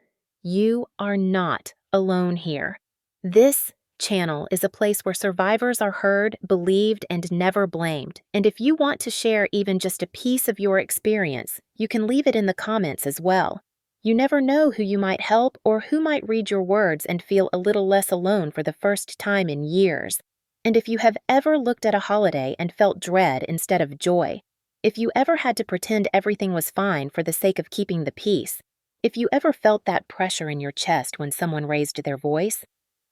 you are not alone here. This channel is a place where survivors are heard, believed, and never blamed. And if you want to share even just a piece of your experience, you can leave it in the comments as well. You never know who you might help or who might read your words and feel a little less alone for the first time in years. And if you have ever looked at a holiday and felt dread instead of joy, if you ever had to pretend everything was fine for the sake of keeping the peace, if you ever felt that pressure in your chest when someone raised their voice,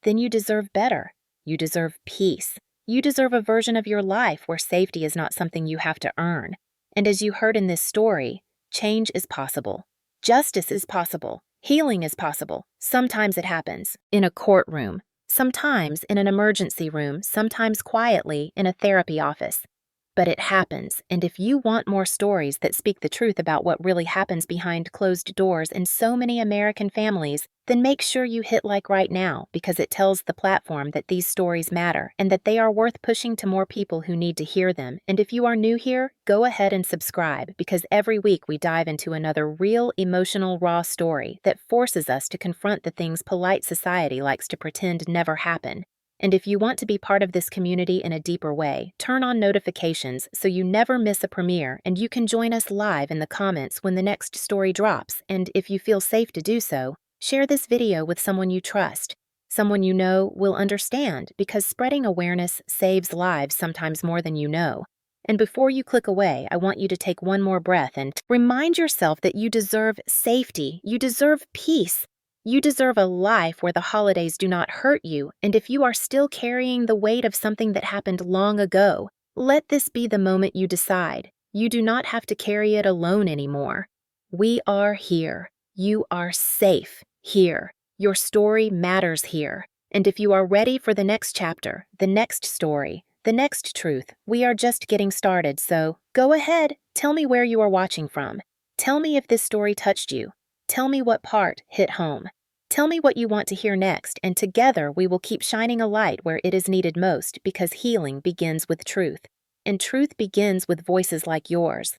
then you deserve better. You deserve peace. You deserve a version of your life where safety is not something you have to earn. And as you heard in this story, change is possible. Justice is possible. Healing is possible. Sometimes it happens in a courtroom, sometimes in an emergency room, sometimes quietly in a therapy office. But it happens, and if you want more stories that speak the truth about what really happens behind closed doors in so many American families, then make sure you hit like right now, because it tells the platform that these stories matter and that they are worth pushing to more people who need to hear them. And if you are new here, go ahead and subscribe, because every week we dive into another real, emotional, raw story that forces us to confront the things polite society likes to pretend never happen. And if you want to be part of this community in a deeper way, turn on notifications so you never miss a premiere, and you can join us live in the comments when the next story drops. And if you feel safe to do so, share this video with someone you trust, someone you know will understand, because spreading awareness saves lives sometimes more than you know. And before you click away, I want you to take one more breath and remind yourself that you deserve safety, you deserve peace. You deserve a life where the holidays do not hurt you, and if you are still carrying the weight of something that happened long ago, let this be the moment you decide. You do not have to carry it alone anymore. We are here. You are safe here. Your story matters here. And if you are ready for the next chapter, the next story, the next truth, we are just getting started, so go ahead, tell me where you are watching from. Tell me if this story touched you. Tell me what part hit home. Tell me what you want to hear next, and together we will keep shining a light where it is needed most, because healing begins with truth. And truth begins with voices like yours.